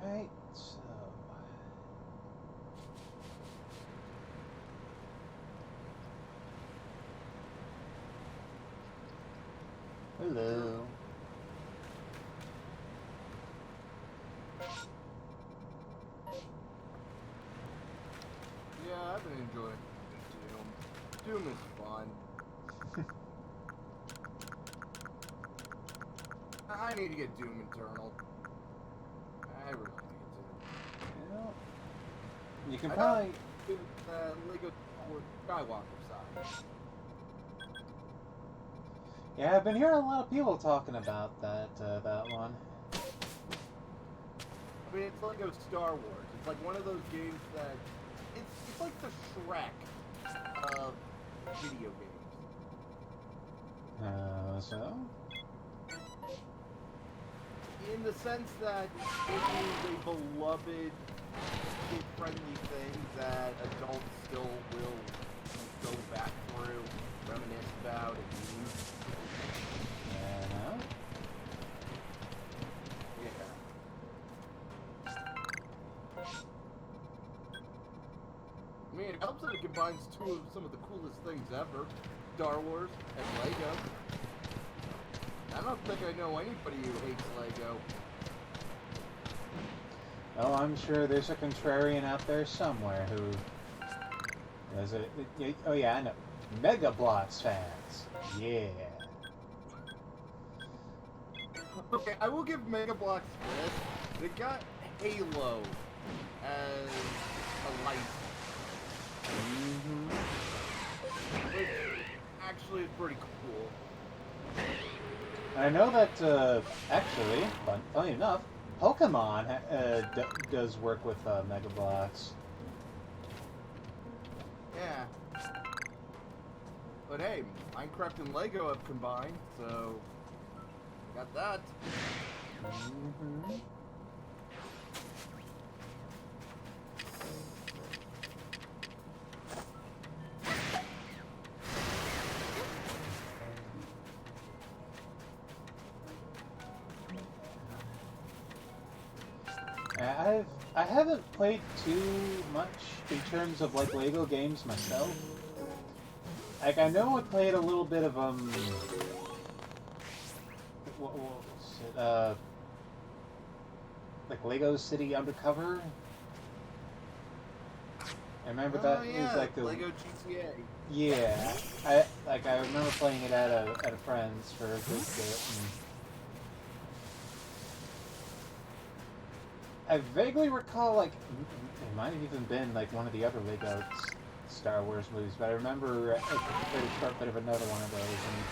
Alright, so... Hello. Yeah, I've been enjoying Doom. Doom is fun. I need to get Doom Eternal. I really need to. Well, you can probably... Lego Skywalker side. Yeah, I've been hearing a lot of people talking about that one. I mean, it's Lego Star Wars. It's like one of those games that... It's like the Shrek of video games. So? In the sense that it is a beloved, kid-friendly thing that adults still will go back through, reminisce about, and use. Yeah. Yeah. I mean, it helps that it combines some of the coolest things ever, Star Wars and Lego. I don't think I know anybody who hates Lego. Oh, I'm sure there's a contrarian out there somewhere who... Oh yeah, I know. Mega Bloks fans. Yeah. Okay, I will give Mega Bloks this. They got Halo as a license. Mm-hmm. Which actually is pretty cool. I know that, actually, funny enough, Pokemon does work with Mega Bloks. Yeah. But hey, Minecraft and Lego have combined, so got that. Mm-hmm. I haven't played too much in terms of like Lego games myself. Like I know I played a little bit of what was it? Like Lego City Undercover. I remember that yeah, was like the Lego GTA. Yeah, I remember playing it at a friend's for a good bit. I vaguely recall, like, it might have even been, like, one of the other Lego Star Wars movies, but I remember a very short bit of another one of those, and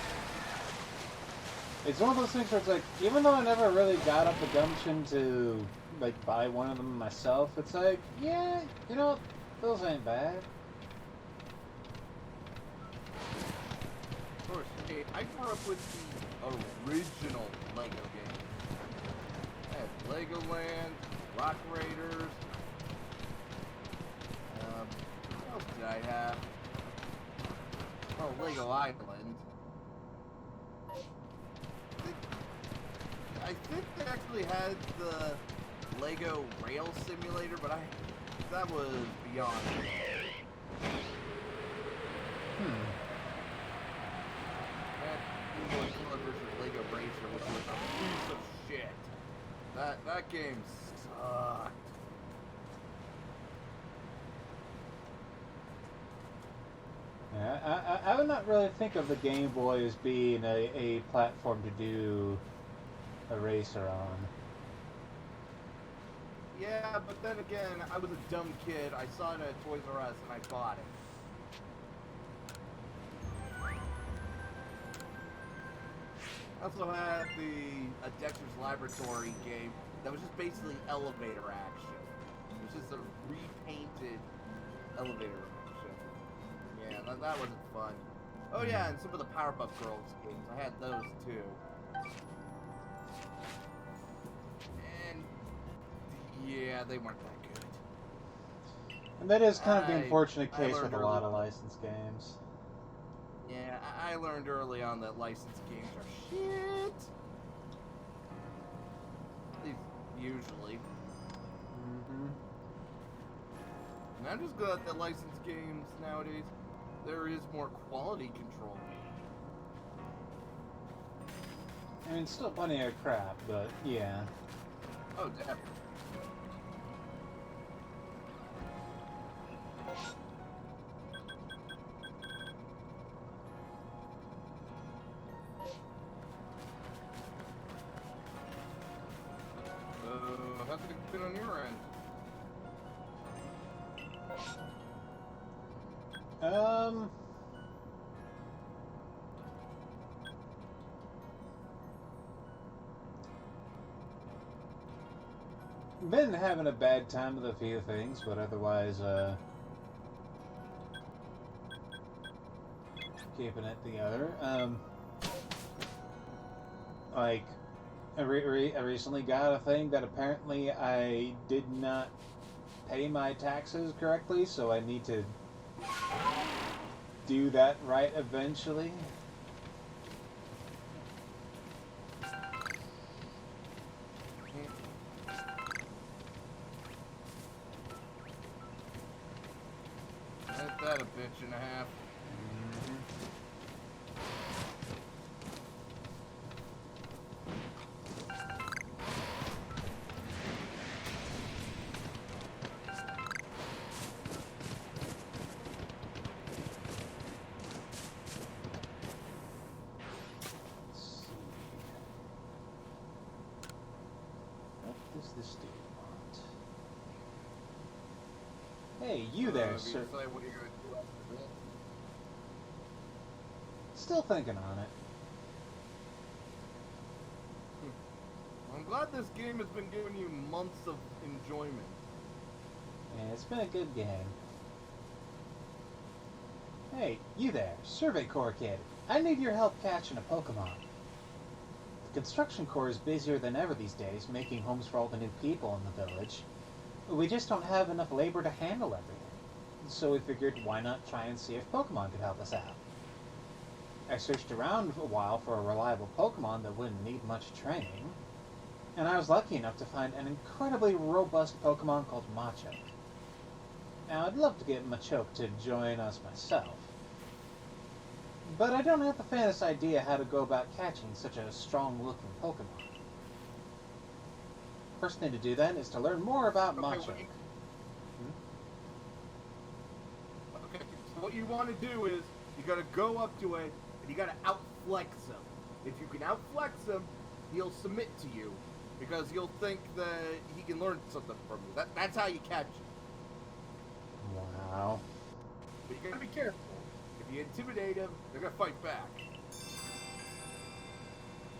it's one of those things where it's like, even though I never really got up the gumption to, like, buy one of them myself, it's like, yeah, you know, those ain't bad. Of course, hey, I grew up with the original Lego games. I had Legoland, Rock Raiders. What else did I have? Oh, Lego Island. I think they actually had the Lego Rail Simulator, but that was beyond me. That versus Lego Racer, which was a piece of shit. That game sucked. Yeah, I would not really think of the Game Boy as being a platform to do a racer on. Yeah, but then again, I was a dumb kid. I saw it at Toys R Us and I bought it. I also had a Dexter's Laboratory game that was just basically elevator action. It was just a repainted elevator action. Yeah, that wasn't fun. Oh yeah, and some of the Powerpuff Girls games. I had those too. And yeah, they weren't that good. And that is kind of the unfortunate I case learned with a lot of early on. licensed games. Yeah, I learned early on that licensed games are shit. At least usually. Mm-hmm. And I'm just glad that licensed games nowadays, there is more quality control. I mean, still plenty of crap, but yeah. Oh, definitely. How's it been on your end? Been having a bad time with a few things, but otherwise, keeping it together. Like, I recently got a thing that apparently I did not pay my taxes correctly, so I need to do that right eventually. Ain't that a bitch and a half? What does this do want? Hey, you there, sir. Decide what you're gonna do after this. Still thinking on it. I'm glad this game has been giving you months of enjoyment. Yeah, it's been a good game. Hey, you there, Survey Corps kid. I need your help catching a Pokemon. The Construction Corps is busier than ever these days, making homes for all the new people in the village. We just don't have enough labor to handle everything. So we figured, why not try and see if Pokemon could help us out? I searched around a while for a reliable Pokemon that wouldn't need much training, and I was lucky enough to find an incredibly robust Pokemon called Machoke. Now, I'd love to get Machoke to join us myself, but I don't have the faintest idea how to go about catching such a strong-looking Pokemon. First thing to do then is to learn more about Machoke. Okay, so what you want to do is, you gotta go up to it, and you gotta outflex him. If you can outflex him, he'll submit to you, because he'll think that he can learn something from you. That's how you catch him. Wow. But you gotta be careful. If you intimidate him, they're gonna fight back.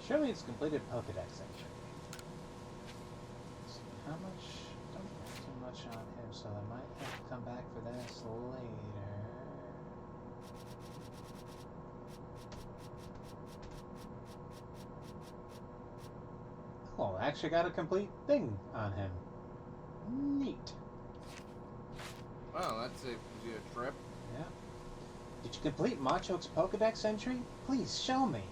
Show me its completed Pokedex entry. So how much? Don't have too much on him, so I might have to come back for this later. Oh, I actually got a complete thing on him. Neat. Well, that's it. Was it a trip? Yeah. Did you complete Machoke's Pokedex entry? Please show me.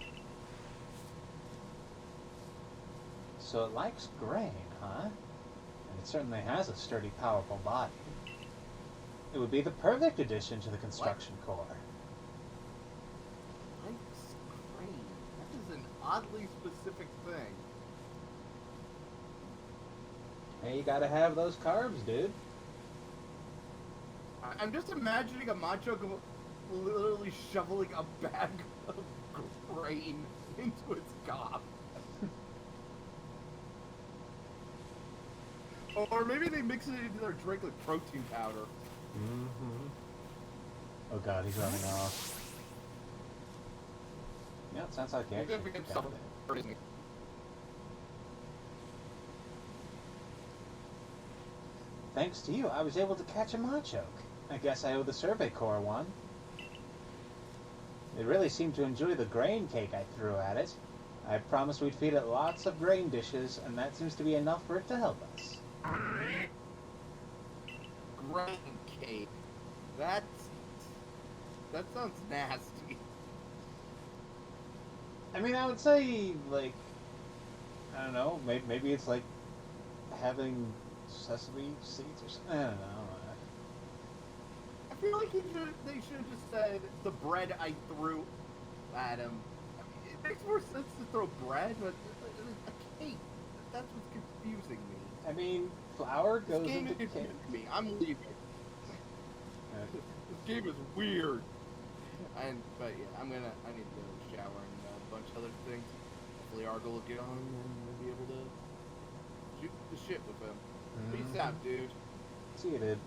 So it likes grain, huh? And it certainly has a sturdy, powerful body. It would be the perfect addition to the Construction Corps. Likes grain. That is an oddly specific thing. Hey, you gotta have those carbs, dude. I'm just imagining a macho literally shoveling a bag of grain into its gob. Or maybe they mix it into their drink like protein powder. Mm-hmm. Oh god, he's running off. Yeah, it sounds like he actually got it. Thanks to you, I was able to catch a Machoke. I guess I owe the Survey Corps one. It really seemed to enjoy the grain cake I threw at it. I promised we'd feed it lots of grain dishes, and that seems to be enough for it to help us. Grain cake. That sounds nasty. I mean, I would say, like, I don't know, maybe it's like having sesame seeds or something. I don't know. I feel like they should have just said the bread I threw at him. I mean, it makes more sense to throw bread, but a cake. That's what's confusing me. I mean, flour goes into cake. Me. I'm leaving. This game is weird. But yeah, I need to go to the shower and a bunch of other things. Hopefully Argo will get on and we'll be able to shoot the shit with him. Peace out, dude. See you, dude.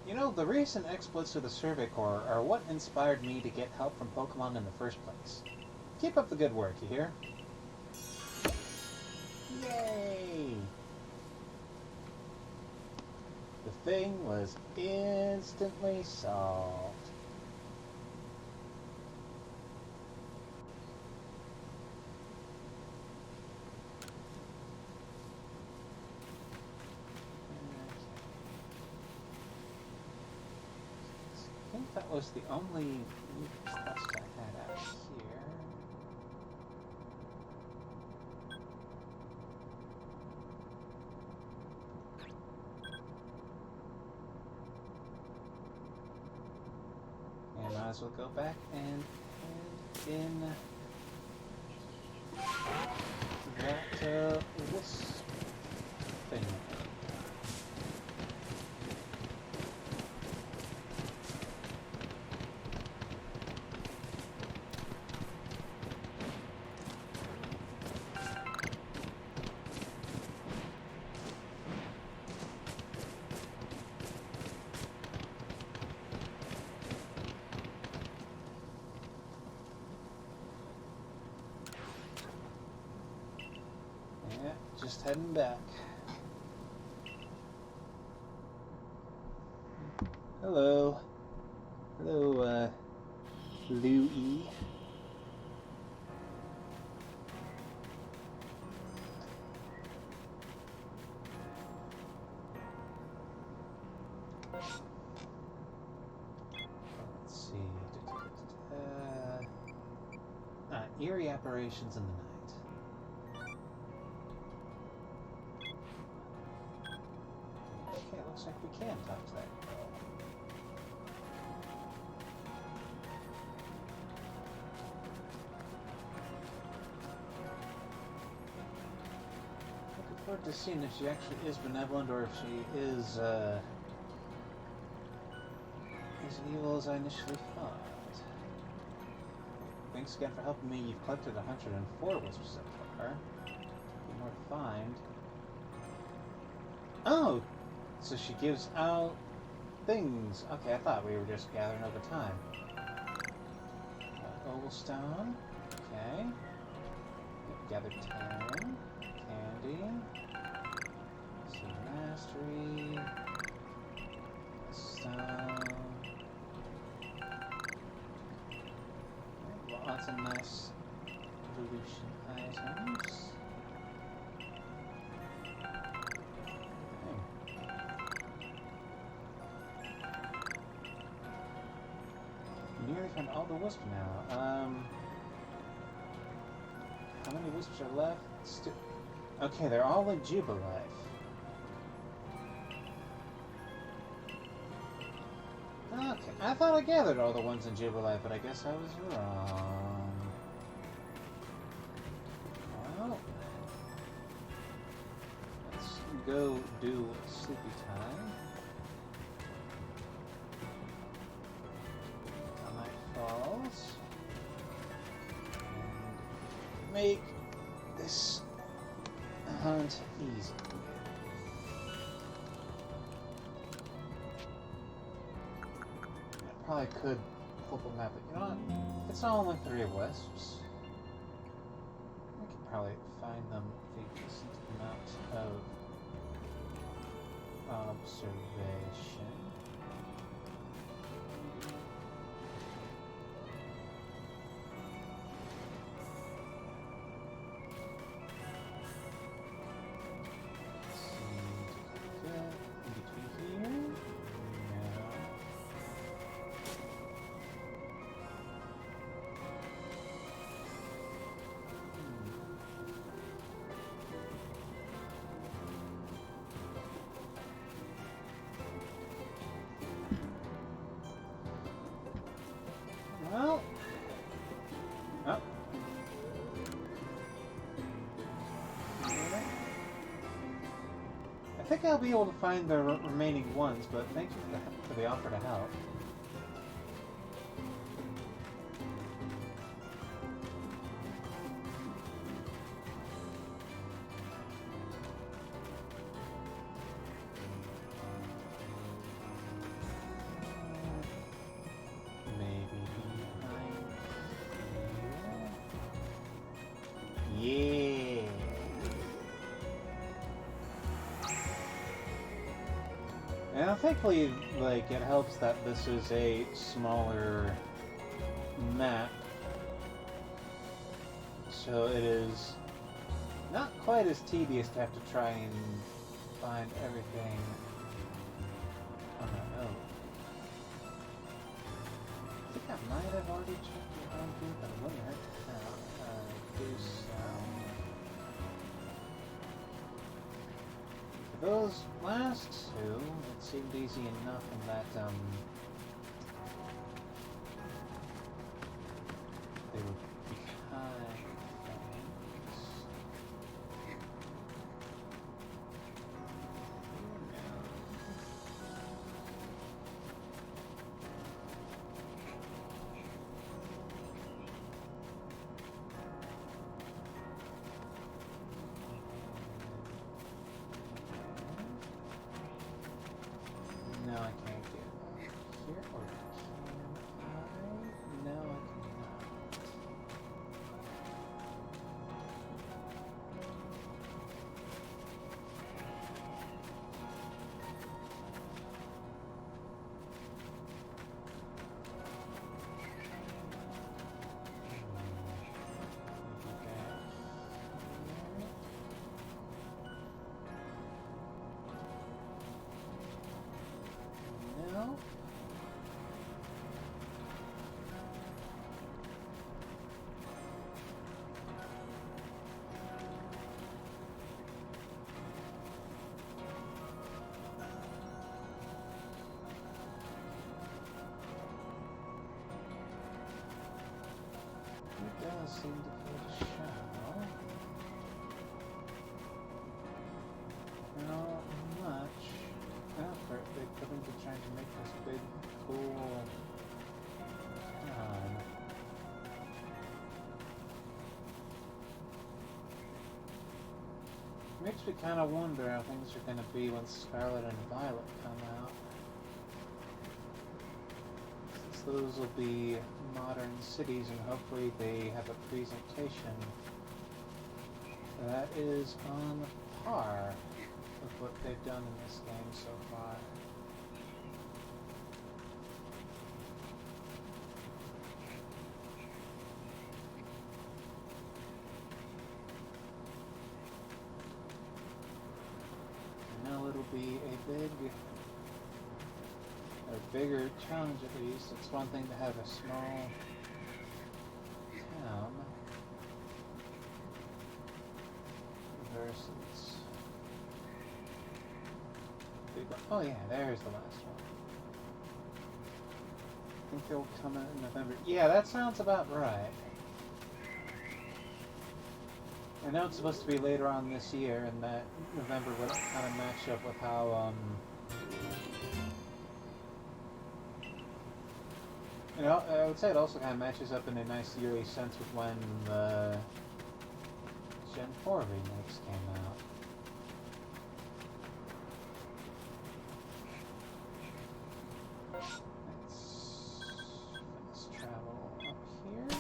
You know, the recent exploits of the Survey Corps are what inspired me to get help from Pokemon in the first place. Keep up the good work, you hear? Yay! The thing was instantly solved. I think that was the only quest I had out here. And might as well go back and in that wisp thing. Yeah, just heading back. Hello. Hello, Louie. Let's see. Eerie apparitions in the night. Okay, looks like we can talk to that girl. Looking forward to seeing if she actually is benevolent or if she is as evil as I initially thought. Thanks again for helping me. You've collected 104 wisps so far. Be more to find. Oh! So she gives out things. Okay, I thought we were just gathering over time. Oval stone. Okay. Gathered 10. Candy. Sea mastery. Stone. Lots of nice evolution items. Nearly found all the wisps now. How many wisps are left? Okay, they're all in Jubilife. Okay, I thought I gathered all the ones in Jubilife, but I guess I was wrong. Well, go do sleepy time. On my falls. And make this hunt easy. I probably could flip a map, but you know what? It's only 3 wisps. I could probably find them with a decent amount of observation. Well, oh. I think I'll be able to find the remaining ones, but thank you for the offer to help. Yeah. And thankfully, like, it helps that this is a smaller map. So it is not quite as tedious to have to try and find everything on my own. I think I might have already checked the own group, but it wouldn't hurt to now. Do some. For those last two, it seemed easy enough in that, they were behind things. No, I can't get here, or can I? No, I cannot. No. It does seem to be a shadow. Not much effort they put into trying to make this big, cool town. Makes me kind of wonder how things are going to be when Scarlet and Violet come out. Since those will be modern cities, and hopefully they have a presentation that is on par with what they've done in this game so far. I know it'll be a bigger challenge at least. It's one thing to have a small town versus big one. Oh yeah, there's the last one. I think they'll come out in November. Yeah, that sounds about right. I know it's supposed to be later on this year, and that November would kind of match up with how, you know, I would say it also kind of matches up in a nice yearly sense with when the Gen 4 remakes came out. Let's travel up here.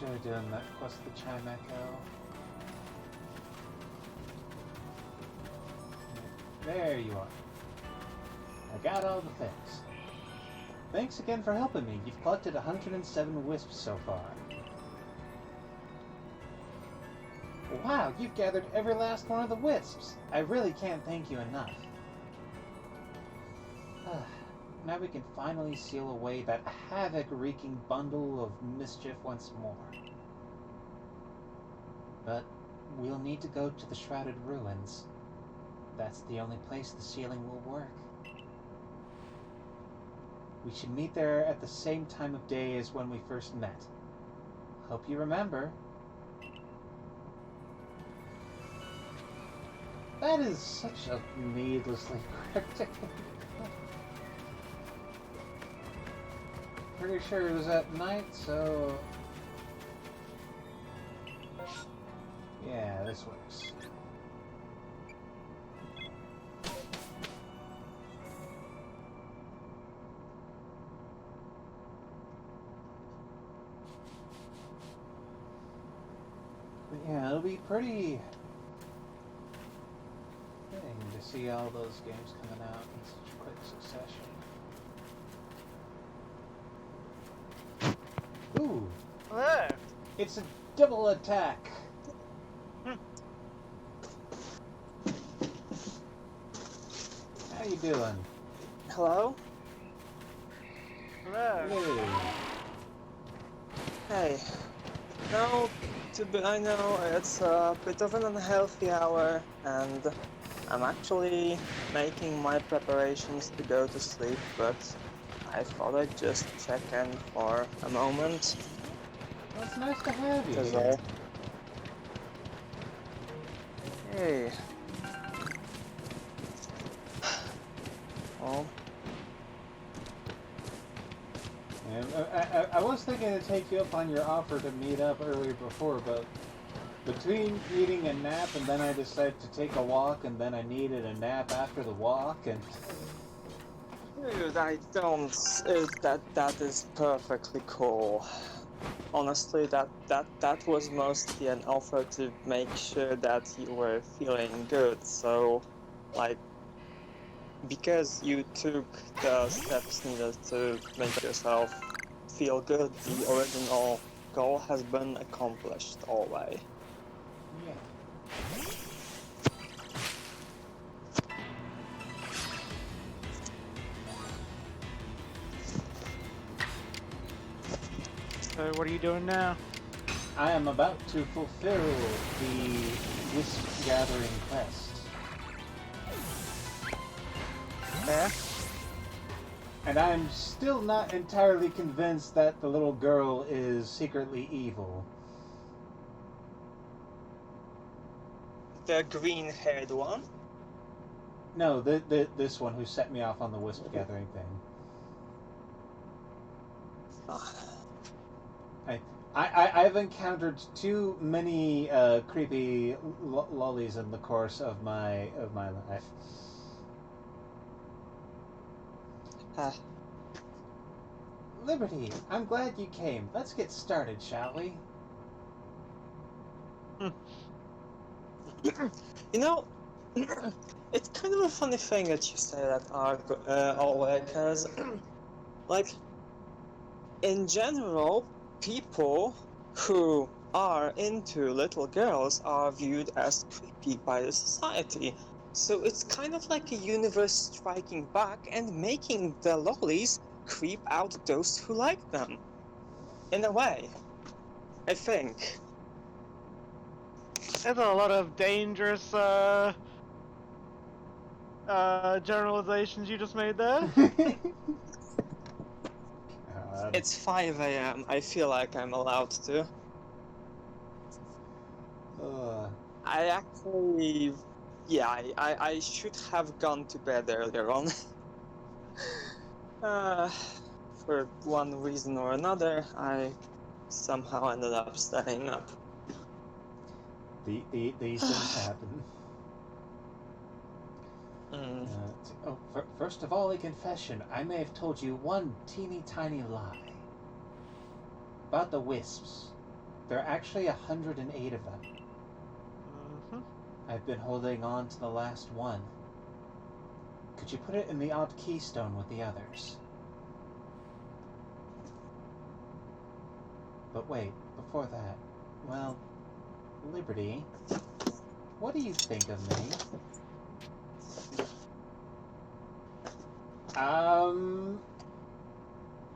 Enjoy doing that plus the Chime Echo. There you are. I got all the things. Thanks again for helping me. You've collected 107 wisps so far. Wow, you've gathered every last one of the wisps. I really can't thank you enough. Now we can finally seal away that havoc-wreaking bundle of mischief once more. But we'll need to go to the Shrouded Ruins. That's the only place the sealing will work. We should meet there at the same time of day as when we first met. Hope you remember. That is such a needlessly cryptic. Pretty sure it was at night, so... yeah, this works. But yeah, it'll be pretty fitting to see all those games coming out in such quick succession. Ooh! Hello. It's a double attack! How you doing? Hello? Hello. Hey. Hey. No, I know it's a bit of an unhealthy hour, and I'm actually making my preparations to go to sleep, but I thought I'd just check in for a moment. Well, it's nice to have you Cause here. Hey. Well, And I was thinking to take you up on your offer to meet up earlier before, but between eating a nap and then I decided to take a walk and then I needed a nap after the walk and... dude, I don't. That is perfectly cool. Honestly, that was mostly an offer to make sure that you were feeling good. So, like, because you took the steps needed to make yourself feel good, the original goal has been accomplished already. Yeah. So what are you doing now? I am about to fulfill the wisp gathering quest. Yeah? And I'm still not entirely convinced that the little girl is secretly evil. The green-haired one? No, this one who set me off on the wisp gathering thing. I've encountered too many creepy lollies in the course of my life. Liberty, I'm glad you came. Let's get started, shall we? You know, it's kind of a funny thing that you say that, Alway, because, like, in general, people who are into little girls are viewed as creepy by the society. So it's kind of like a universe striking back and making the lollies creep out those who like them. In a way, I think. There's a lot of dangerous generalizations you just made there. God. It's 5 a.m. I feel like I'm allowed to. I actually... Yeah, I should have gone to bed earlier on. For one reason or another, I somehow ended up staying up. These things happen. Mm. First of all, a confession. I may have told you one teeny tiny lie. About the wisps. There are actually 108 of them. Mm-hmm. I've been holding on to the last one. Could you put it in the odd keystone with the others? But wait, before that, well, Liberty, what do you think of me?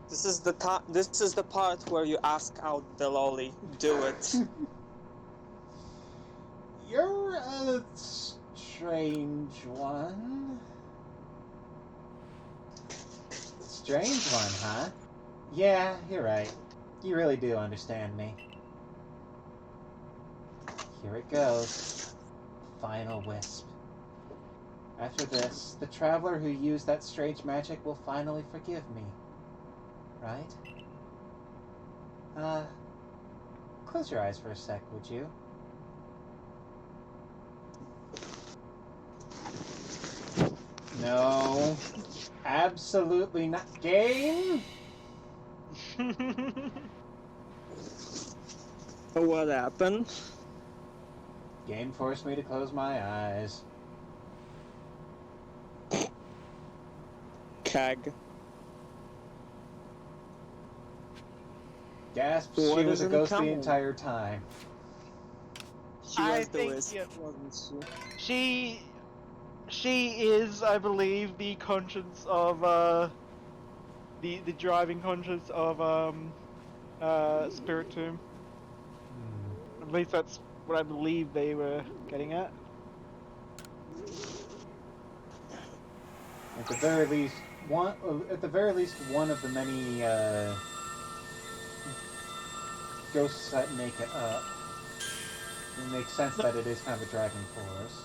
This is the part where you ask out the lolly. Do it. You're a strange one. Strange one, huh? Yeah, you're right. You really do understand me. Here it goes. Final wisp. After this, the traveler who used that strange magic will finally forgive me. Right? Close your eyes for a sec, would you? No. Absolutely not. Game? What happened? Game forced me to close my eyes. Kag. Gasp, What she was a isn't ghost the coming? entire time. She I was the think, wisp, yeah. wasn't she? She is, I believe, the conscience of the driving conscience of Spirit Tomb. At least that's what I believe they were getting at. At the very least, one of the many ghosts that make it up. It makes sense that it is kind of a driving force.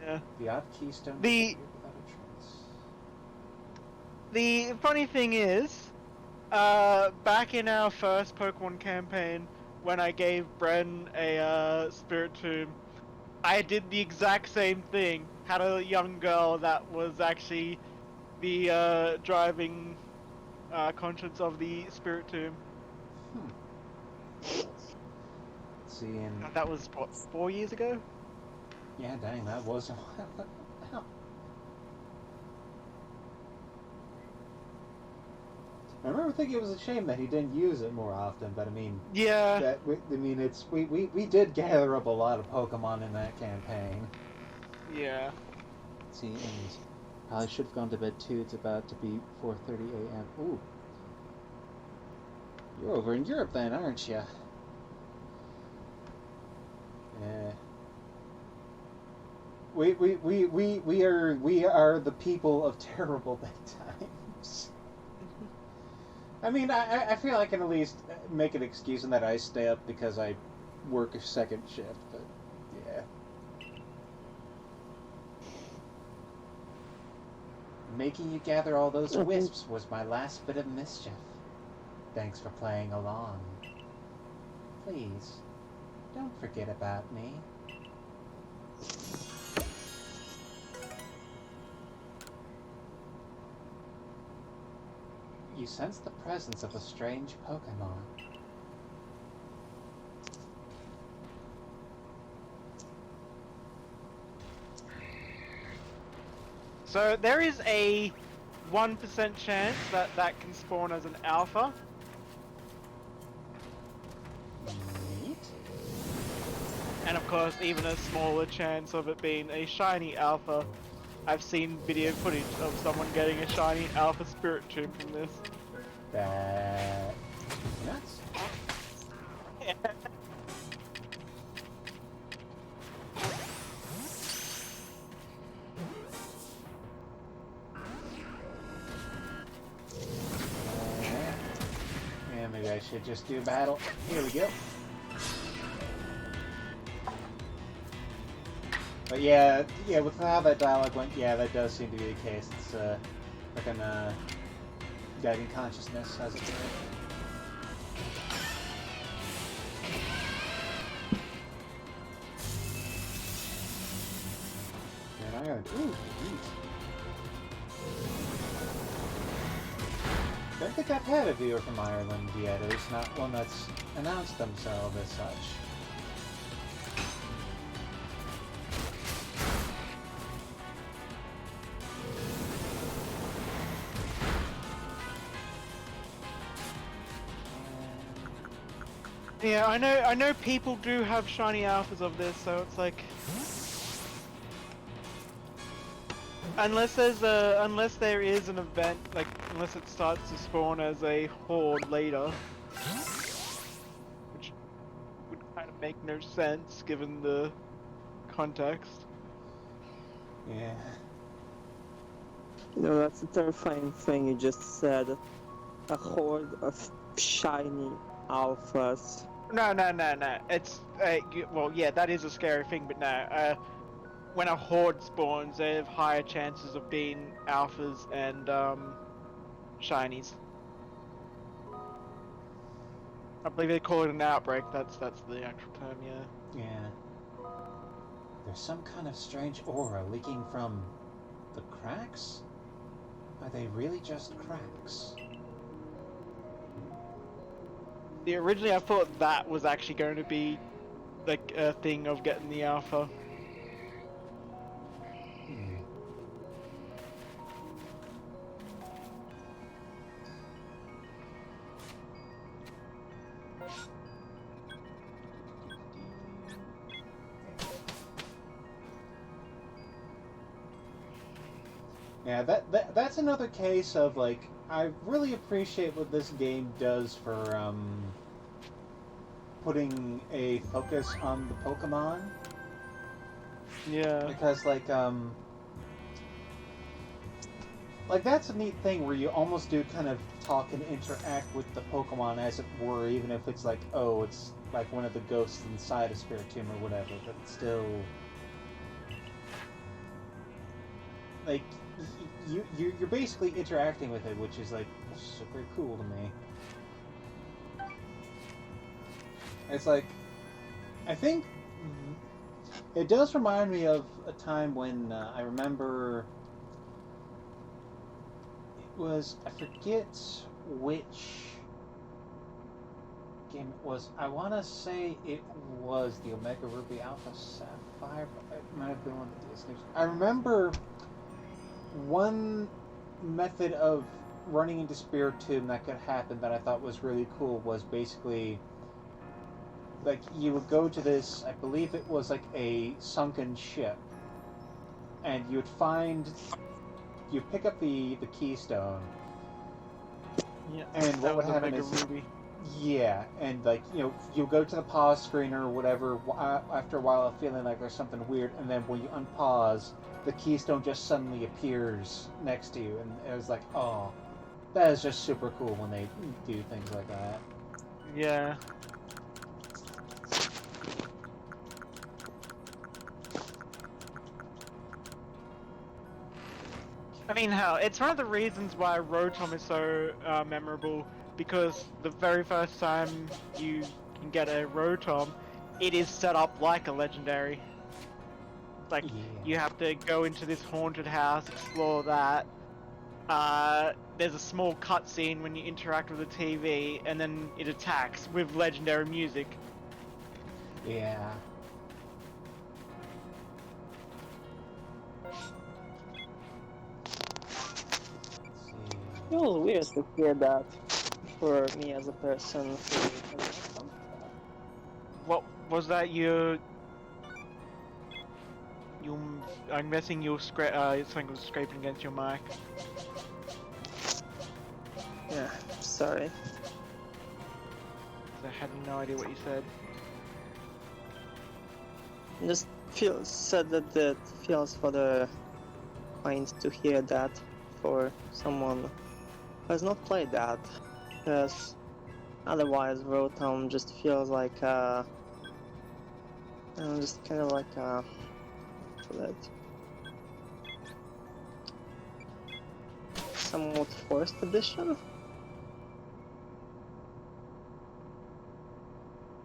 Yeah. The odd keystone The- disappeared without a trace. The funny thing is, back in our first Pokemon campaign, when I gave Bren a Spirit Tomb, I did the exact same thing. Had a young girl that was actually the driving conscience of the Spirit Tomb. Let's see, and That was what, 4 years ago? yeah, dang, that was a while. Ow. I remember thinking it was a shame that he didn't use it more often, but I mean, Yeah. we did gather up a lot of Pokemon in that campaign. Yeah. Let's see, and probably should have gone to bed too. It's about to be 4:30 a.m. Ooh, you're over in Europe then, aren't you? Yeah. We are the people of terrible bedtimes. I mean, I feel I can at least make an excuse in that I stay up because I work a second shift, but yeah. Making you gather all those wisps was my last bit of mischief. Thanks for playing along. Please, don't forget about me. You sense the presence of a strange Pokemon. So there is a 1% chance that that can spawn as an alpha. Neat. And of course, even a smaller chance of it being a shiny alpha. I've seen video footage of someone getting a shiny alpha Spirit Tomb from this. That nuts. I should just do battle. Here we go. But yeah, with how that dialogue went, yeah, that does seem to be the case. It's fucking guiding consciousness, as it were. And Ireland. Ooh, neat. I don't think I've had a viewer from Ireland yet, at least not one that's announced themselves as such. Yeah, I know people do have shiny alphas of this, so it's like unless there is an event, like unless it starts to spawn as a horde later, which would kind of make no sense given the context. Yeah. You know, that's a terrifying thing you just said. A horde of shiny alphas. No. It's well, yeah, that is a scary thing, but no. When a horde spawns, they have higher chances of being alphas and shinies. I believe they call it an outbreak. That's the actual term, yeah. Yeah. There's some kind of strange aura leaking from the cracks? Are they really just cracks? Yeah, originally I thought that was actually going to be like a thing of getting the alpha. Hmm. Yeah, that's another case of like I really appreciate what this game does for putting a focus on the Pokemon. Yeah. Because like that's a neat thing where you almost do kind of talk and interact with the Pokemon as it were, even if it's like, oh, it's like one of the ghosts inside a Spiritomb or whatever, but it's still like you're basically interacting with it, which is like super cool to me. It's like I think it does remind me of a time when I remember it was, I forget which game it was. I want to say it was the Omega Ruby Alpha Sapphire, but it might have been one of the escapes. I remember one method of running into Spiritomb that could happen that I thought was really cool was basically like you would go to this, I believe it was like a sunken ship, and you would pick up the keystone, Yeah. and what would happen is Ruby. yeah, and like you'll go to the pause screen or whatever after a while of feeling like there's something weird, and then when you unpause, the keystone just suddenly appears next to you, and it was like, oh, that is just super cool when they do things like that. Yeah. I mean, hell, it's one of the reasons why Rotom is so memorable, because the very first time you can get a Rotom, it is set up like a legendary. Like, Yeah. you have to go into this haunted house, explore that. There's a small cutscene when you interact with the TV, and then it attacks with legendary music. Yeah. It's a little weird to hear that for me as a person who has not come to that. What was that? You? I'm guessing something was scraping against your mic. Yeah, sorry. So I had no idea what you said. Just said that it feels for the quaint to hear that for someone who has not played that, because Otherwise, Rotom just feels like just kind of like put it, somewhat forced edition.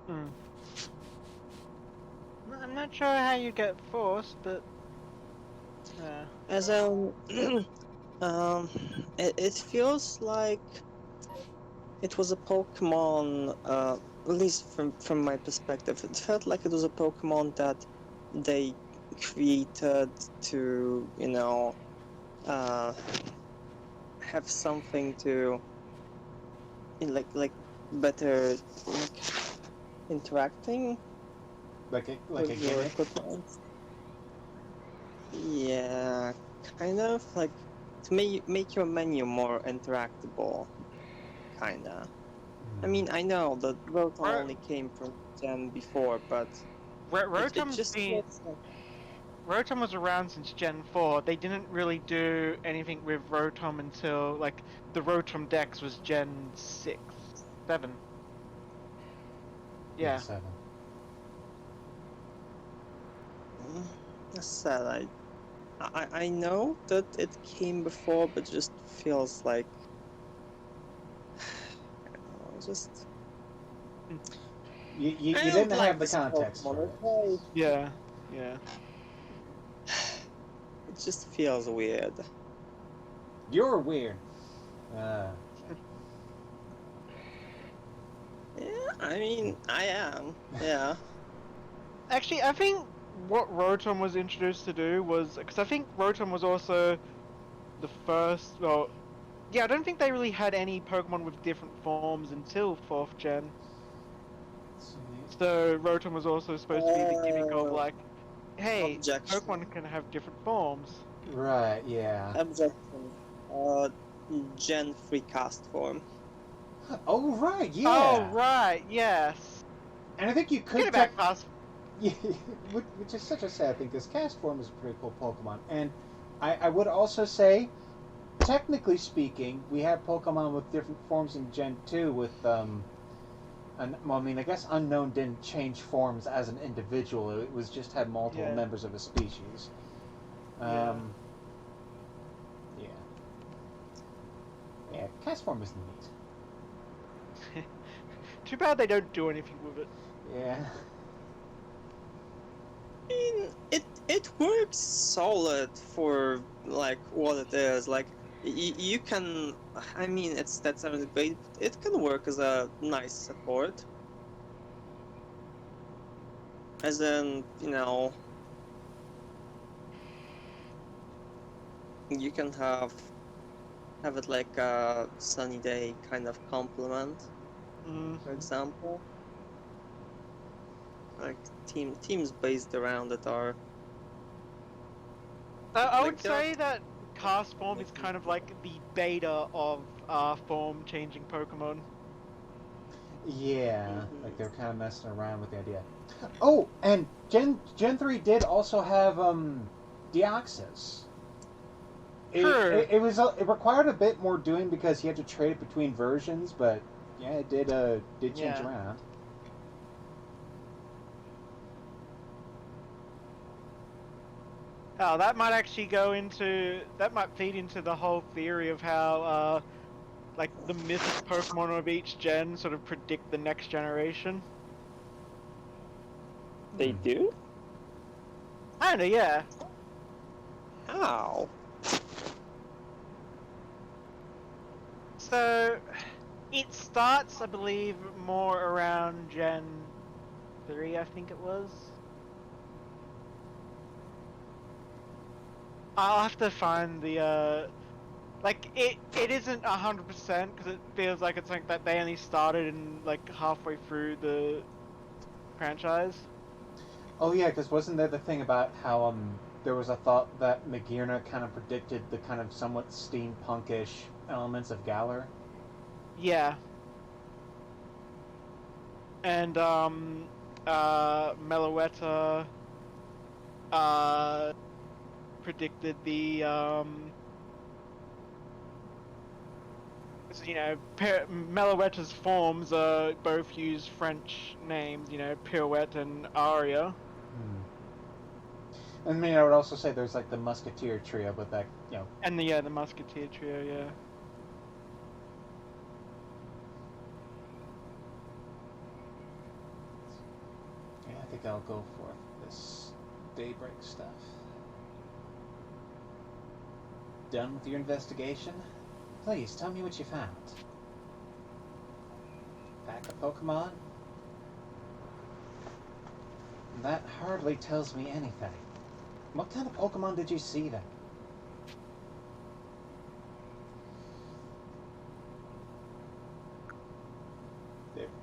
Hmm. I'm not sure how you get forced, but As it feels like it was a Pokemon, at least from my perspective, it felt like it was a Pokemon that they created to, have something to, like better, like interacting Like a with your gimmick. equipment. Yeah, kind of like to make your menu more interactable, kinda. I mean, I know that Rotom Ro- only came from Gen before, but it Rotom's just been feels like Rotom was around since Gen 4. They didn't really do anything with Rotom until like the Rotom Dex was Gen 6, 7. Yeah, Yeah. 7. I said I know that it came before, but just feels like I don't know, just You I don't didn't like have the this context Pokemon. for it. Yeah. Yeah. It just feels weird. You're weird. Yeah, I mean, I am. Yeah. Actually, I think what Rotom was introduced to do was because I think Rotom was also the first. Well, yeah, I don't think they really had any Pokemon with different forms until 4th gen. Let's see. So Rotom was also supposed to be the gimmick of Uh, like, hey, Pokemon objection. can have different forms. Right, yeah. Objection. Uh, Gen 3 cast form. Oh, right, Oh yeah. right, yes. And I think you Forget could about class. yeah, which is such a sad thing because Castform is a pretty cool Pokemon. And I would also say, technically speaking, we have Pokemon with different forms in Gen 2 with, well, I mean, I guess Unknown didn't change forms as an individual. It was just had multiple Yeah, members of a species. yeah. Yeah. Yeah, Castform is neat. Too bad they don't do anything with it. Yeah. mean, it works solid for like what it is. Like you can, I mean, it's that 70 grade. It can work as a nice support. As in, you can have it like a sunny day kind of complement, Mm. for example. Like teams based around it are I like would say that cast form is kind of like the beta of form changing Pokemon. Yeah, like Mhm. they're kind of messing around with the idea. Oh, and Gen 3 did also have Deoxys. True. It required a bit more doing because you had to trade it between versions, but yeah, it did change Yeah. around. Oh, that might actually that might feed into the whole theory of how like the mythic Pokemon of each gen sort of predict the next generation. They Hmm. do? Kinda, yeah. How? So it starts, I believe, more around Gen 3, I think it was. I'll have to find the like it isn't 100% because it feels like it's like that they only started in like halfway through the franchise. Oh yeah, because wasn't there the thing about how there was a thought that Magearna kind of predicted the kind of somewhat steampunkish elements of Galar? Yeah, and Meloetta uh predicted the 'cause, you know, Meloetta's forms both use French names. You know, Pirouette and Aria. I mean, I would also say there's like the Musketeer trio, but that, you know. And the Musketeer trio, yeah. Yeah, I think I'll go for this Daybreak stuff. Done with your investigation? Please, tell me what you found. Pack of Pokemon? That hardly tells me anything. What kind of Pokemon did you see then?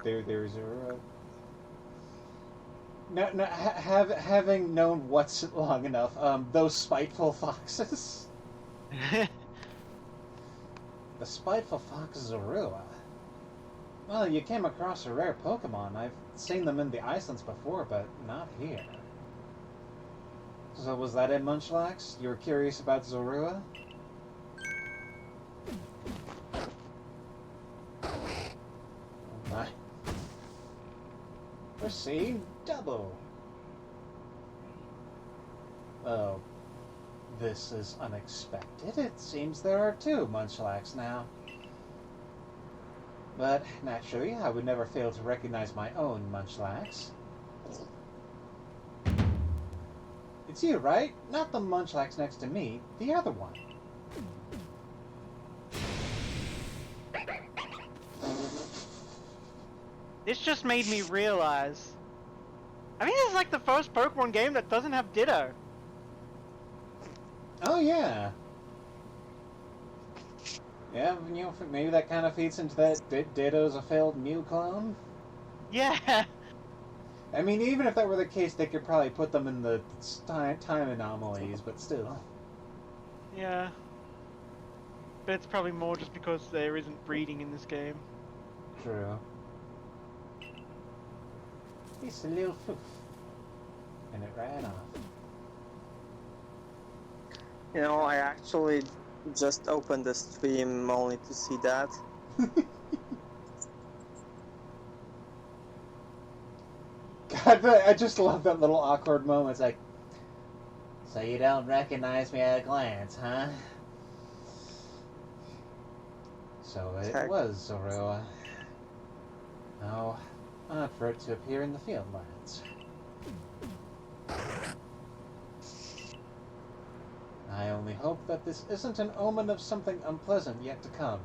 There's a... No, having known what's long enough, those spiteful foxes? The spiteful fox Zorua. Well, you came across a rare Pokemon. I've seen them in the Icelands before, but not here. So was that in Munchlax? You were curious about Zorua? Oh my. We're seeing double. Oh. This is unexpected. It seems there are two Munchlax now. But, naturally, I would never fail to recognize my own Munchlax. It's you, right? Not the Munchlax next to me, the other one. This just made me realize. I think this is like the first Pokemon game that doesn't have Ditto. Oh, yeah. Yeah, you know, maybe that kind of feeds into that Ditto's a failed Mew clone? Yeah. I mean, even if that were the case, they could probably put them in the time anomalies, but still. Yeah. But it's probably more just because there isn't breeding in this game. True. It's a little foof. And it ran off. You know, I actually just opened the stream only to see that. God, I just love that little awkward moment. It's like, so you don't recognize me at a glance, huh? So it was Zorua. How odd for it to appear in the Fieldlands. I only hope that this isn't an omen of something unpleasant yet to come.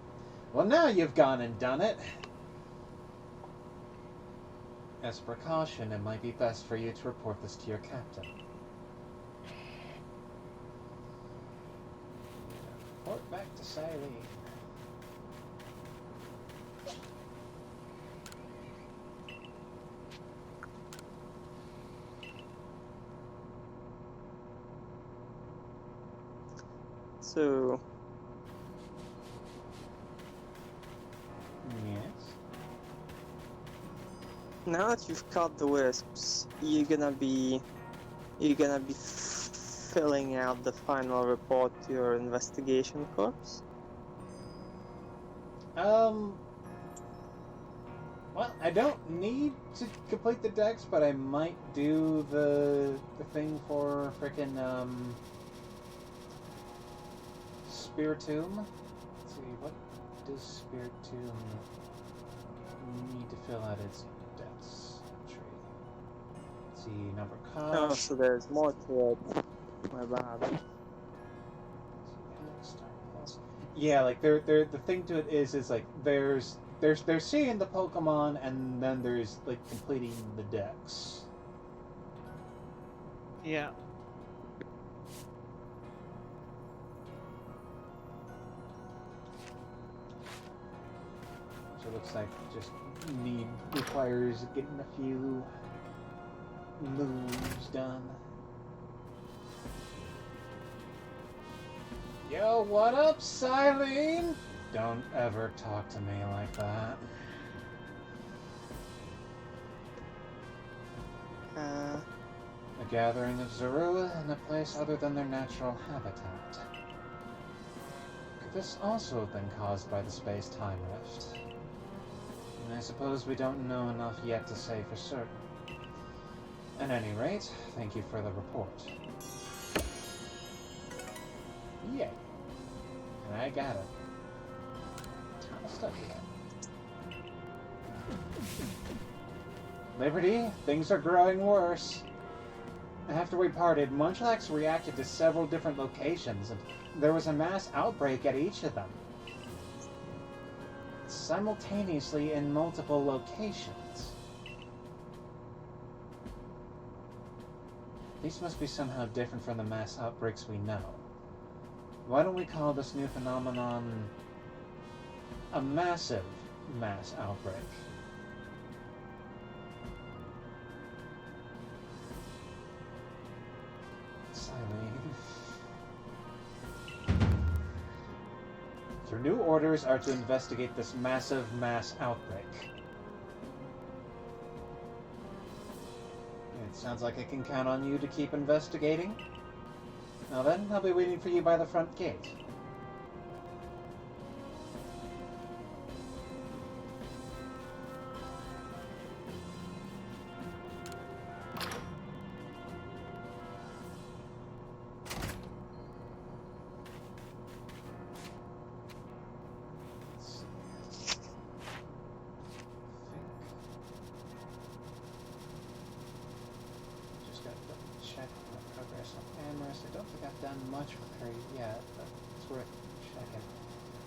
Well, now you've gone and done it. As a precaution, it might be best for you to report this to your captain. Report back to Cyrene. So, Yes. now that you've caught the wisps, you're gonna be filling out the final report to your investigation corps? Well, I don't need to complete the dex, but I might do the thing for frickin' Spiritomb. Let's see, what does Spiritomb need to fill out its dex entry? Let's see, number of Oh, costs. so there's more to it. My bad. Yeah, like the thing to it is like there's seeing the Pokemon, and then there's like completing the dex. Yeah. So it looks like just requires getting a few moves done. Yo, what up, Silene? Don't ever talk to me like that. A gathering of Zorua in a place other than their natural habitat. Could this also have been caused by the space-time rift? And I suppose we don't know enough yet to say for certain. At any rate, thank you for the report. Yay. And I got a ton of stuff here. Liberty, things are growing worse. After we parted, Munchlax reacted to several different locations, and there was a mass outbreak at each of them. Simultaneously in multiple locations. These must be somehow different from the mass outbreaks we know. Why don't we call this new phenomenon a massive mass outbreak? Your new orders are to investigate this massive mass outbreak. It sounds like I can count on you to keep investigating. Now then, I'll be waiting for you by the front gate. Much with her yet, but it's worth checking.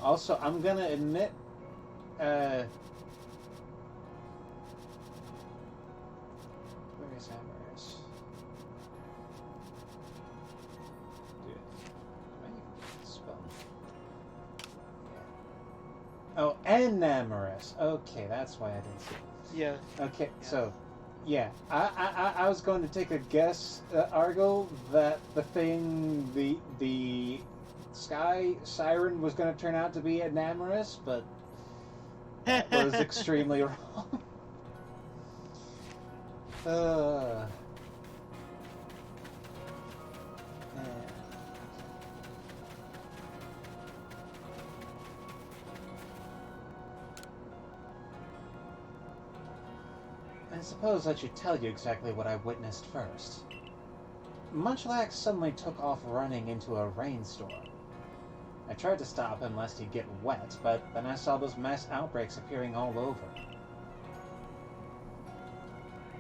Also, I'm gonna admit, where is Arceus? Dude, am I even getting the spell? Yeah. Oh, Enamorous. Okay, that's why I didn't see it. Yeah. Okay, so. Yeah, I was going to take a guess, Argo, that the thing, the Sky Siren was going to turn out to be Enamorous, but that was extremely wrong. Yeah. I suppose I should tell you exactly what I witnessed first. Munchlax suddenly took off running into a rainstorm. I tried to stop him lest he'd get wet, but then I saw those mass outbreaks appearing all over.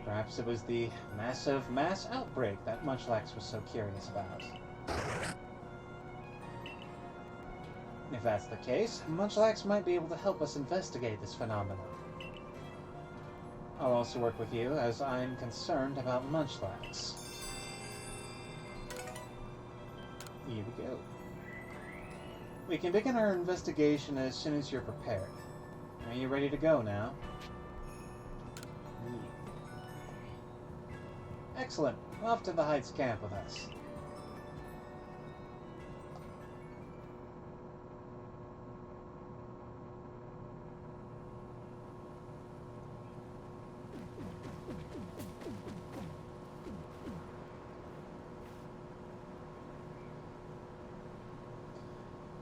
Perhaps it was the massive mass outbreak that Munchlax was so curious about. If that's the case, Munchlax might be able to help us investigate this phenomenon. I'll also work with you, as I'm concerned about Munchlax. Here we go. We can begin our investigation as soon as you're prepared. Are you ready to go now? Excellent. Off to the Heights camp with us.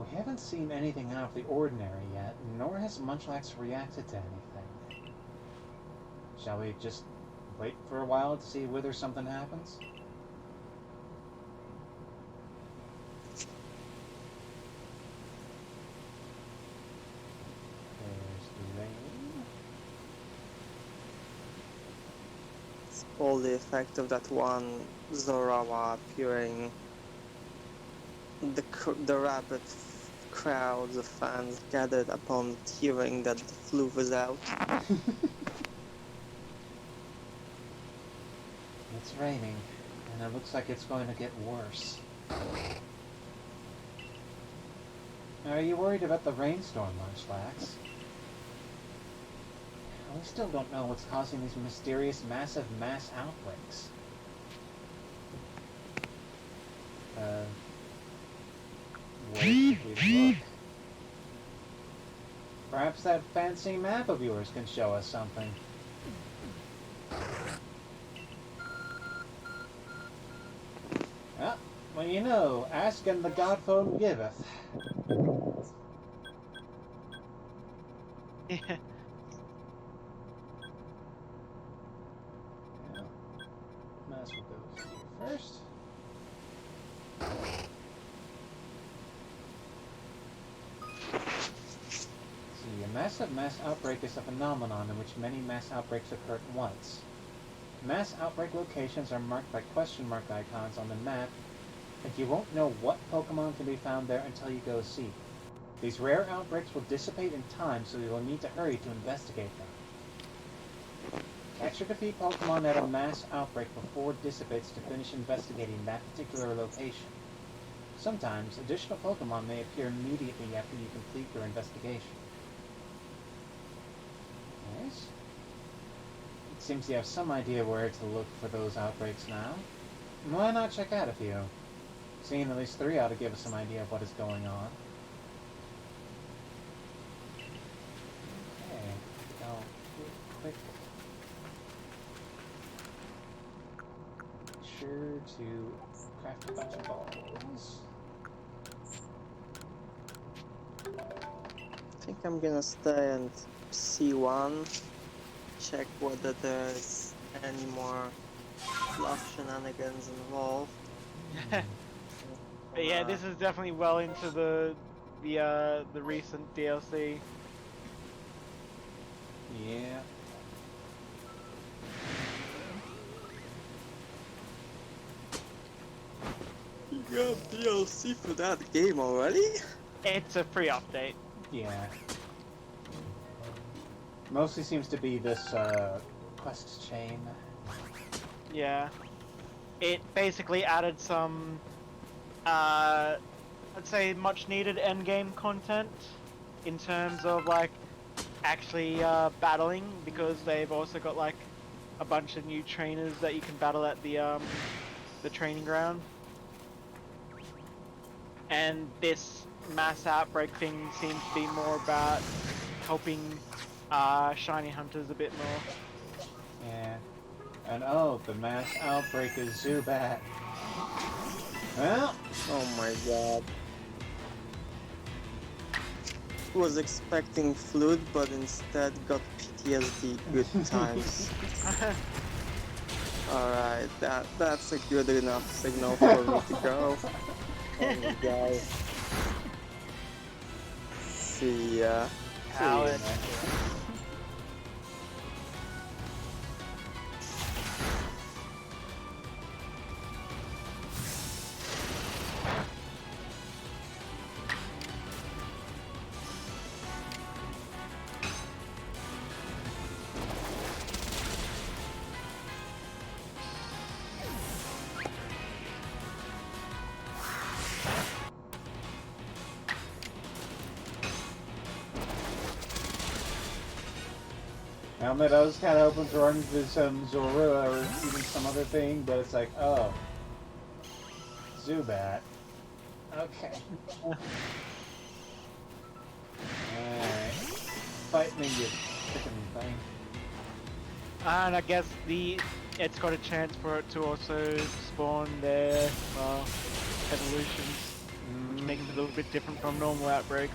We haven't seen anything out of the ordinary yet, nor has Munchlax reacted to anything. Shall we just wait for a while to see whether something happens? There's the rain. It's all the effect of that one Zorawa appearing. The rabid crowds of fans gathered upon hearing that the flu was out. It's raining, and it looks like it's going to get worse. Are you worried about the rainstorm, Munchlax? We still don't know what's causing these mysterious massive mass outbreaks. Where should we look? Perhaps that fancy map of yours can show us something. Well, you know, ask and the God phone giveth. Yeah. Yeah. Might as well go here first. See, a massive mass outbreak is a phenomenon in which many mass outbreaks occur at once. Mass outbreak locations are marked by question mark icons on the map, and you won't know what Pokemon can be found there until you go see. These rare outbreaks will dissipate in time, so you will need to hurry to investigate them. Catch or defeat Pokemon at a mass outbreak before it dissipates to finish investigating that particular location. Sometimes, additional Pokemon may appear immediately after you complete your investigation. Nice. It seems you have some idea where to look for those outbreaks now. Why not check out a few? Seeing at least 3 ought to give us some idea of what is going on. Okay, now, quick. Make sure to craft a bunch of balls. I think I'm gonna stay and see one, check whether there's any more fluff shenanigans involved. But yeah, this is definitely well into the recent DLC. Yeah. You got DLC for that game already? It's a free update. Yeah. Mostly seems to be this quest chain. Yeah. It basically added some, I'd say much needed endgame content in terms of like actually battling, because they've also got like a bunch of new trainers that you can battle at the training ground. And this mass outbreak thing seems to be more about helping shiny hunters a bit more. Yeah. And oh, the mass outbreak is Zubat. Well, Oh my god. Was expecting Flood, but instead got PTSD. Good times. Alright, that's a good enough signal for me to go. Oh guys. See ya. Howard. I admit I was kind of hoping to run into some Zorua or even some other thing, but it's like, oh, Zubat. Okay. Alright. Fight me, you freaking thing. And I guess it's got a chance for it to also spawn their evolutions, which makes it a little bit different from normal outbreaks.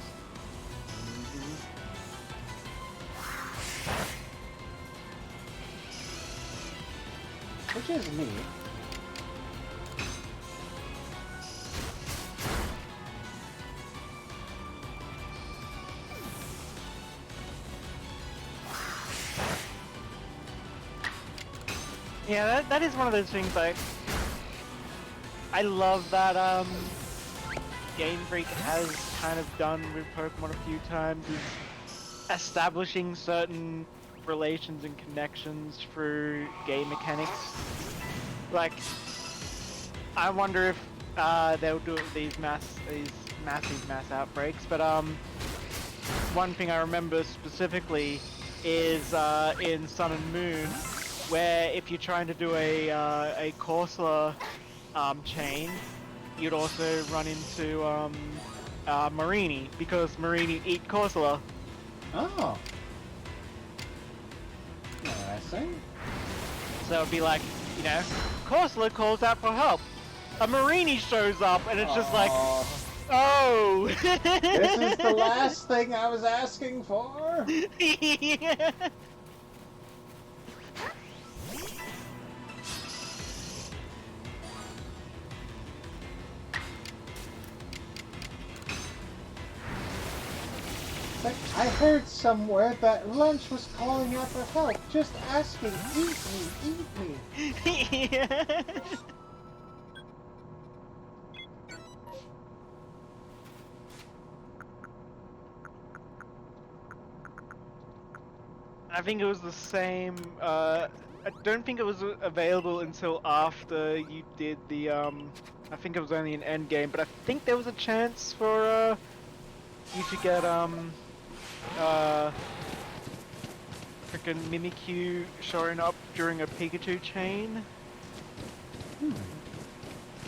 Which is neat. Yeah, that is one of those things like I love that Game Freak has kind of done with Pokemon a few times, is establishing certain relations and connections through game mechanics. Like, I wonder if they'll do these massive mass outbreaks, but one thing I remember specifically is in Sun and Moon, where if you're trying to do a Corsola chain, you'd also run into Marini, because Marini eat Corsola. Oh. Interesting. So it'd be like, you know, Corsola calls out for help. A Marini shows up, and it's just like, Aw. Oh! This is the last thing I was asking for. Yeah. Like, I heard somewhere that Lunch was calling out for help, just asking, eat me, eat me. Yeah. I think it was the same. I don't think it was available until after you did the. I think it was only an end game, but I think there was a chance for you to get frickin' Mimikyu showing up during a Pikachu chain.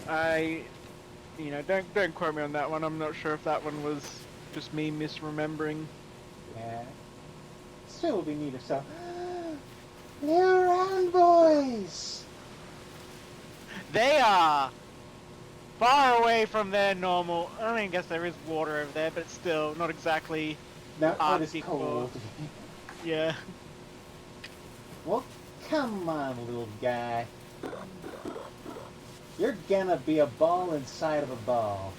Don't quote me on that one. I'm not sure if that one was just me misremembering. Yeah. Still would be neat if so. They're around, boys! They are far away from their normal. I mean, I guess there is water over there, but it's still not exactly. That is Arctic cold. Yeah. Well, come on, little guy. You're gonna be a ball inside of a ball.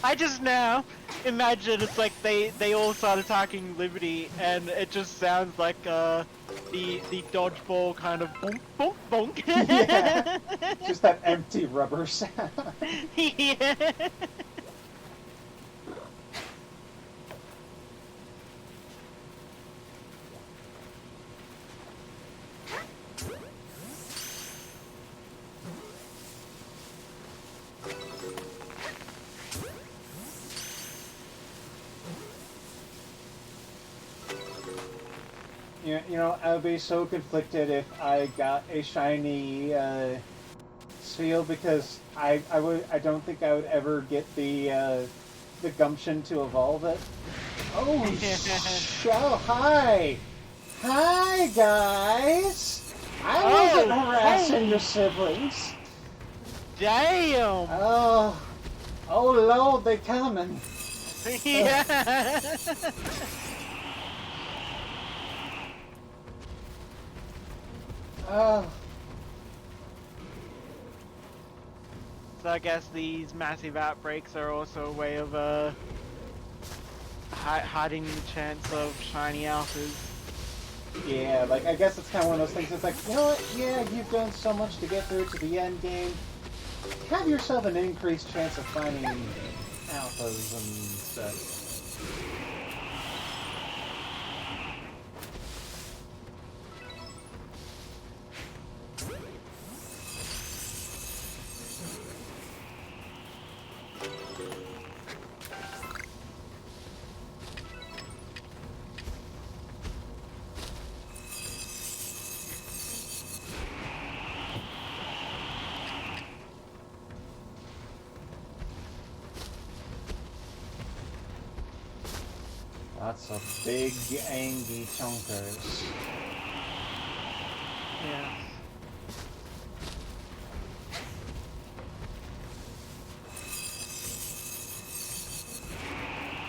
I just now imagine it's like they all start attacking Liberty, and it just sounds like the dodgeball kind of bonk bonk bonk. Yeah. Just that empty rubber sound. Yeah. You know, I would be so conflicted if I got a shiny Spheal because I don't think I would ever get the gumption to evolve it. Oh, hi! Hi, guys! I wasn't harassing your siblings. Damn. Oh Lord, they coming. Yeah. Oh. So I guess these massive outbreaks are also a way of hiding the chance of shiny alphas. Yeah, like, I guess it's kind of one of those things, it's like, you know what, yeah, you've done so much to get through to the end game. Have yourself an increased chance of finding alphas and stuff. Lots of big, angry chunkers. Yeah.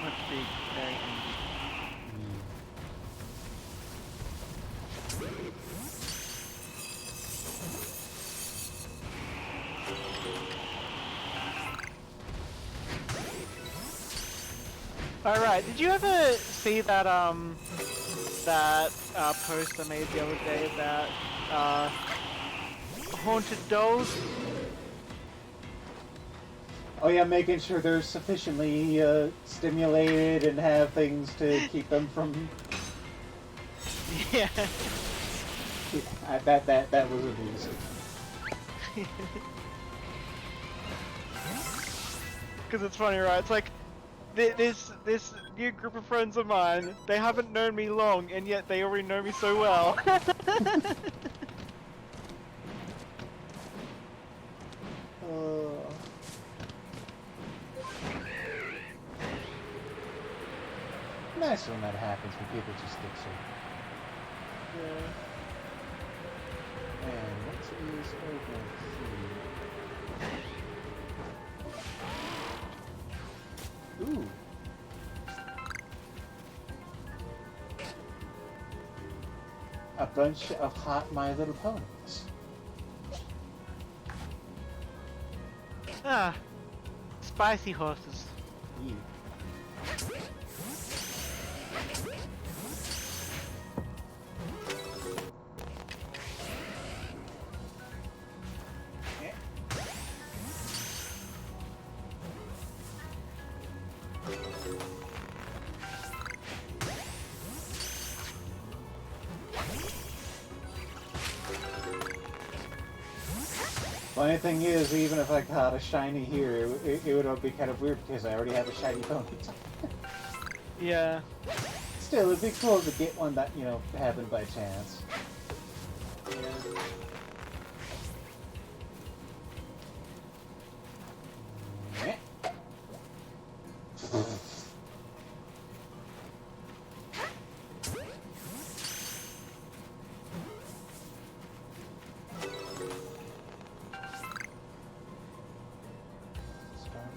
Much big, very angry. Alright, did you ever see that post I made the other day about haunted dolls? Oh yeah, making sure they're sufficiently stimulated and have things to keep them from... Yeah. That was amusing. Because it's funny, right? It's like this new group of friends of mine. They haven't known me long, and yet they already know me so well. nice when that happens, when people just get so. Yeah. And what is over here? Ooh. A bunch of hot My Little Ponies. Ah, spicy horses. Yeah. Funny thing is, even if I caught a shiny here, it would be kind of weird because I already have a shiny pony. Yeah. Still, it'd be cool to get one that, you know, happened by chance. Yeah.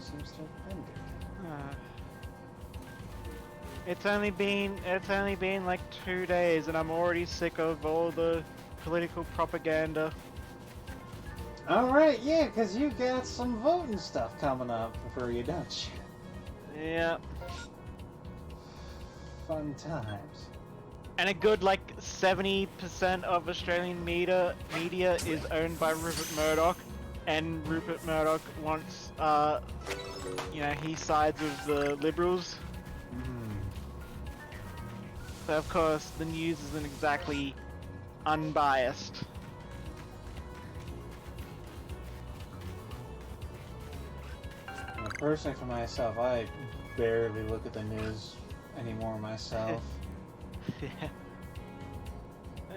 Seems to have ended. Ah. It's only been like 2 days, and I'm already sick of all the political propaganda. Alright, yeah, because you got some voting stuff coming up for you, don't you? Yeah. Fun times. And a good like 70% of Australian media is owned by Rupert Murdoch, and Rupert Murdoch wants, you know, he sides with the Liberals. So of course the news isn't exactly unbiased. You know, personally, for myself, I barely look at the news anymore myself.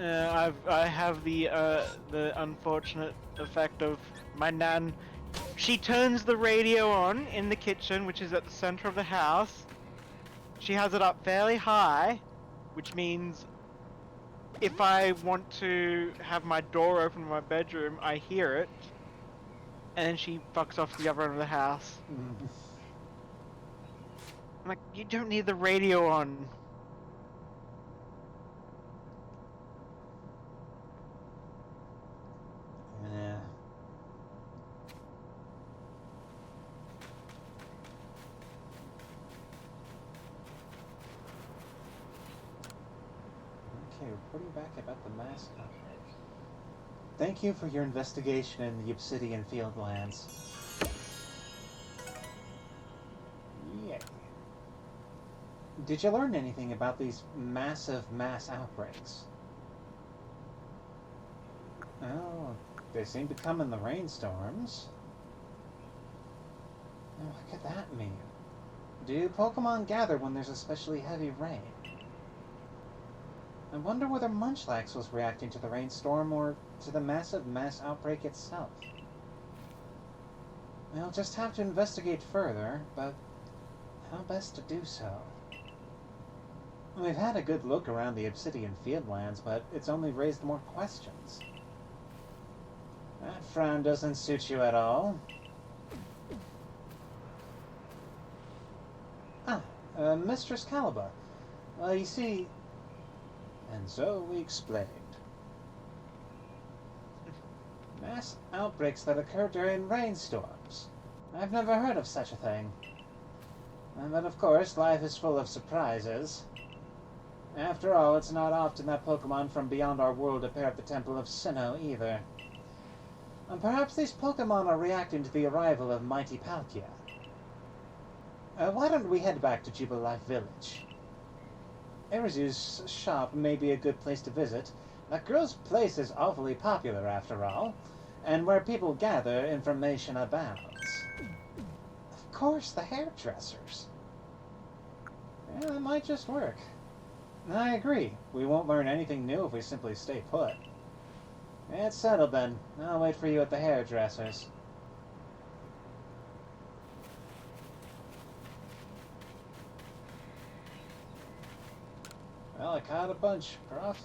I have the unfortunate effect of my nan. She turns the radio on in the kitchen, which is at the center of the house. She has it up fairly high, which means if I want to have my door open in my bedroom, I hear it, and then she fucks off to the other end of the house. I'm like, you don't need the radio on. Yeah. Okay, reporting back about the mass outbreak. Thank you for your investigation in the Obsidian Fieldlands. Yay. Did you learn anything about these massive mass outbreaks? Oh, they seem to come in the rainstorms. Now, what could that mean? Do Pokemon gather when there's especially heavy rain? I wonder whether Munchlax was reacting to the rainstorm or to the massive mass outbreak itself. We'll just have to investigate further, but how best to do so? We've had a good look around the Obsidian Fieldlands, but it's only raised more questions. That frown doesn't suit you at all. Mistress Caliber. Well, you see... And so we explained. Mass outbreaks that occur during rainstorms. I've never heard of such a thing. But of course, life is full of surprises. After all, it's not often that Pokemon from beyond our world appear at the Temple of Sinnoh either. And perhaps these Pokemon are reacting to the arrival of mighty Palkia. Why don't we head back to Jubilife Village? Erizu's shop may be a good place to visit. That girl's place is awfully popular, after all, and where people gather, information abounds. Of course, the hairdressers. Yeah, that might just work. I agree. We won't learn anything new if we simply stay put. It's settled then. I'll wait for you at the hairdressers. Well, I caught a bunch, Prof.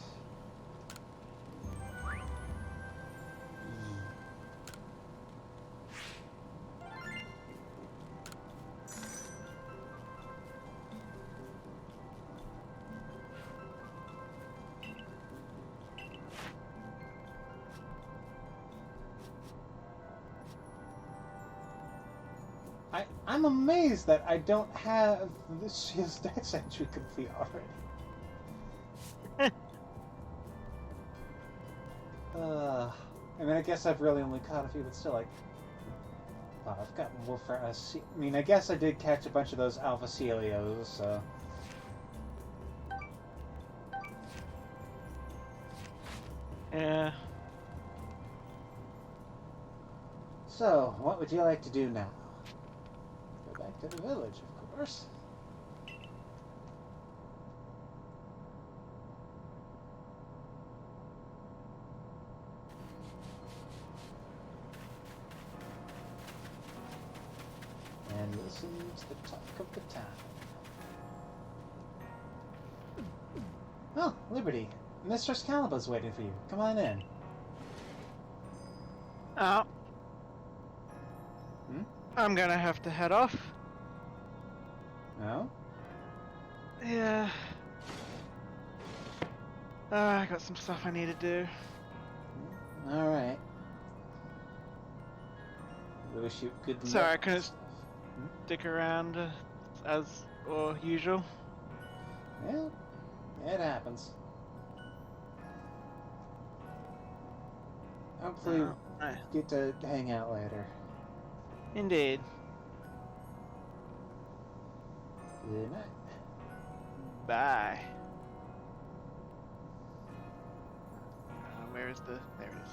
I'm amazed that I don't have this shield's dex entry complete already. I mean, I guess I've really only caught a few, but still, like, oh, I've got Wolfer. I mean, I guess I did catch a bunch of those Alpha Celios, so. Yeah. So, what would you like to do now? Go back to the village, of course. And listen to the talk of the town. Oh, Liberty. Mistress Caliba's waiting for you. Come on in. Oh. Hmm? I'm gonna have to head off. No? Yeah. I got some stuff I need to do. Alright. I wish you good luck. Sorry, I couldn't and stuff. stick around as or usual. Yeah, it happens. Hopefully, Right. get to hang out later. Indeed. Good night. Bye. Where is the... There it is.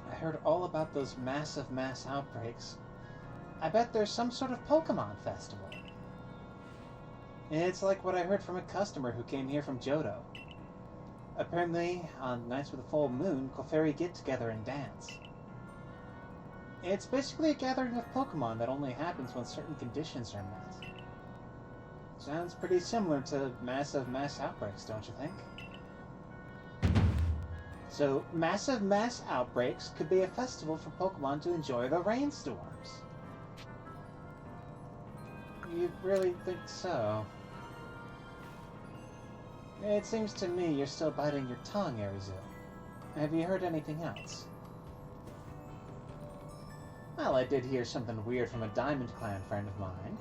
I heard all about those massive mass outbreaks. I bet there's some sort of Pokemon festival. It's like what I heard from a customer who came here from Johto. Apparently, on nights with a full moon, Clefairy get together and dance. It's basically a gathering of Pokemon that only happens when certain conditions are met. Sounds pretty similar to massive mass outbreaks, don't you think? So, massive mass outbreaks could be a festival for Pokemon to enjoy the rainstorms. You really think so? It seems to me you're still biting your tongue, Arizu. Have you heard anything else? Well, I did hear something weird from a Diamond Clan friend of mine.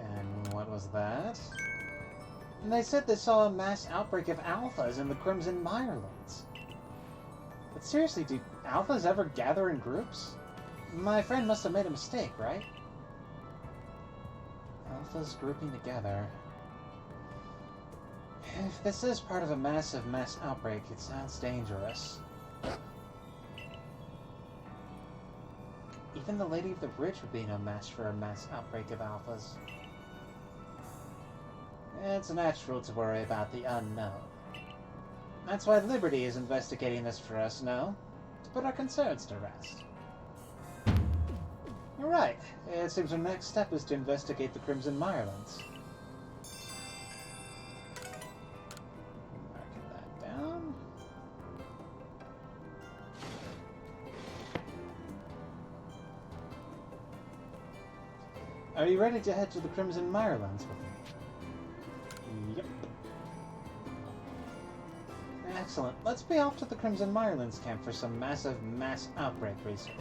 And what was that? And they said they saw a mass outbreak of alphas in the Crimson Mirelands. But seriously, do alphas ever gather in groups? My friend must have made a mistake, right? Alphas grouping together. If this is part of a massive mass outbreak, it sounds dangerous. Even the Lady of the Bridge would be no match for a mass outbreak of alphas. It's natural to worry about the unknown. That's why Liberty is investigating this for us, no? To put our concerns to rest. You're right. It seems our next step is to investigate the Crimson Mirelands. Marking that down. Are you ready to head to the Crimson Mirelands with me? Yep. Excellent. Let's be off to the Crimson Mirelands camp for some massive mass outbreak research.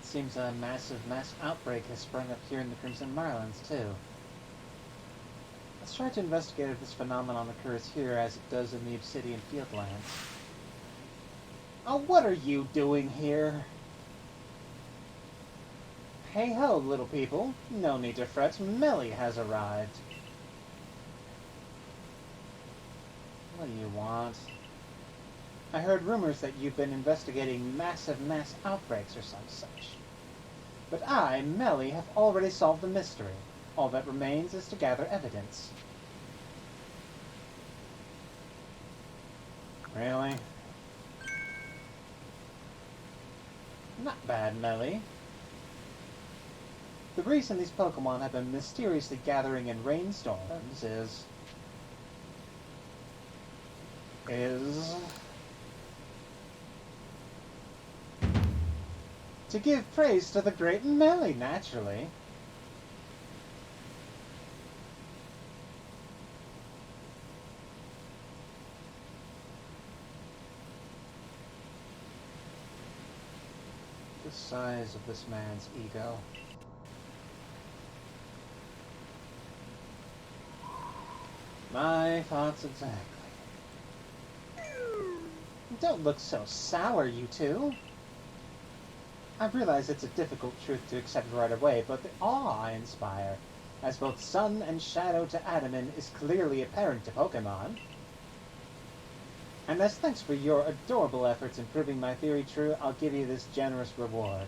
Seems a massive mass outbreak has sprung up here in the Crimson Mirelands, too. Let's try to investigate if this phenomenon occurs here as it does in the Obsidian Fieldlands. Oh, what are you doing here? Hey ho, little people. No need to fret, Melly has arrived. What do you want? I heard rumors that you've been investigating massive mass outbreaks or some such. But I, Melly, have already solved the mystery. All that remains is to gather evidence. Really? Not bad, Melly. The reason these Pokemon have been mysteriously gathering in rainstorms is to give praise to the great Melly, naturally. The size of this man's ego. My thoughts exactly. Don't look so sour, you two. I realize it's a difficult truth to accept right away, but the awe I inspire, as both sun and shadow to Adaman, is clearly apparent to Pokemon. And as thanks for your adorable efforts in proving my theory true, I'll give you this generous reward.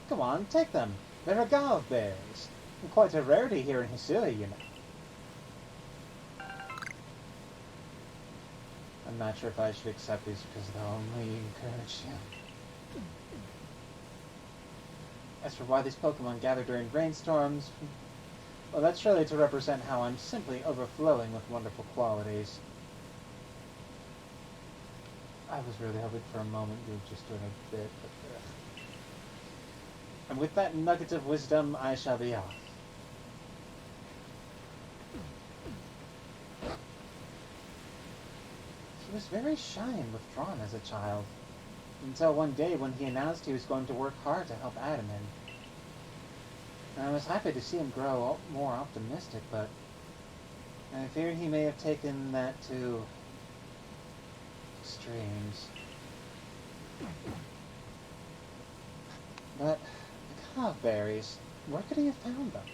Come on, take them. They're agave berries. Quite a rarity here in Hisui, you know. I'm not sure if I should accept these because they'll only encourage you. As for why these Pokemon gather during rainstorms, well, that's surely to represent how I'm simply overflowing with wonderful qualities. I was really hoping for a moment you were just doing a bit, but... And with that nugget of wisdom, I shall be off. He was very shy and withdrawn as a child, until one day when he announced he was going to work hard to help Adaman. I was happy to see him grow more optimistic, but I fear he may have taken that to extremes. But agave berries, where could he have found them?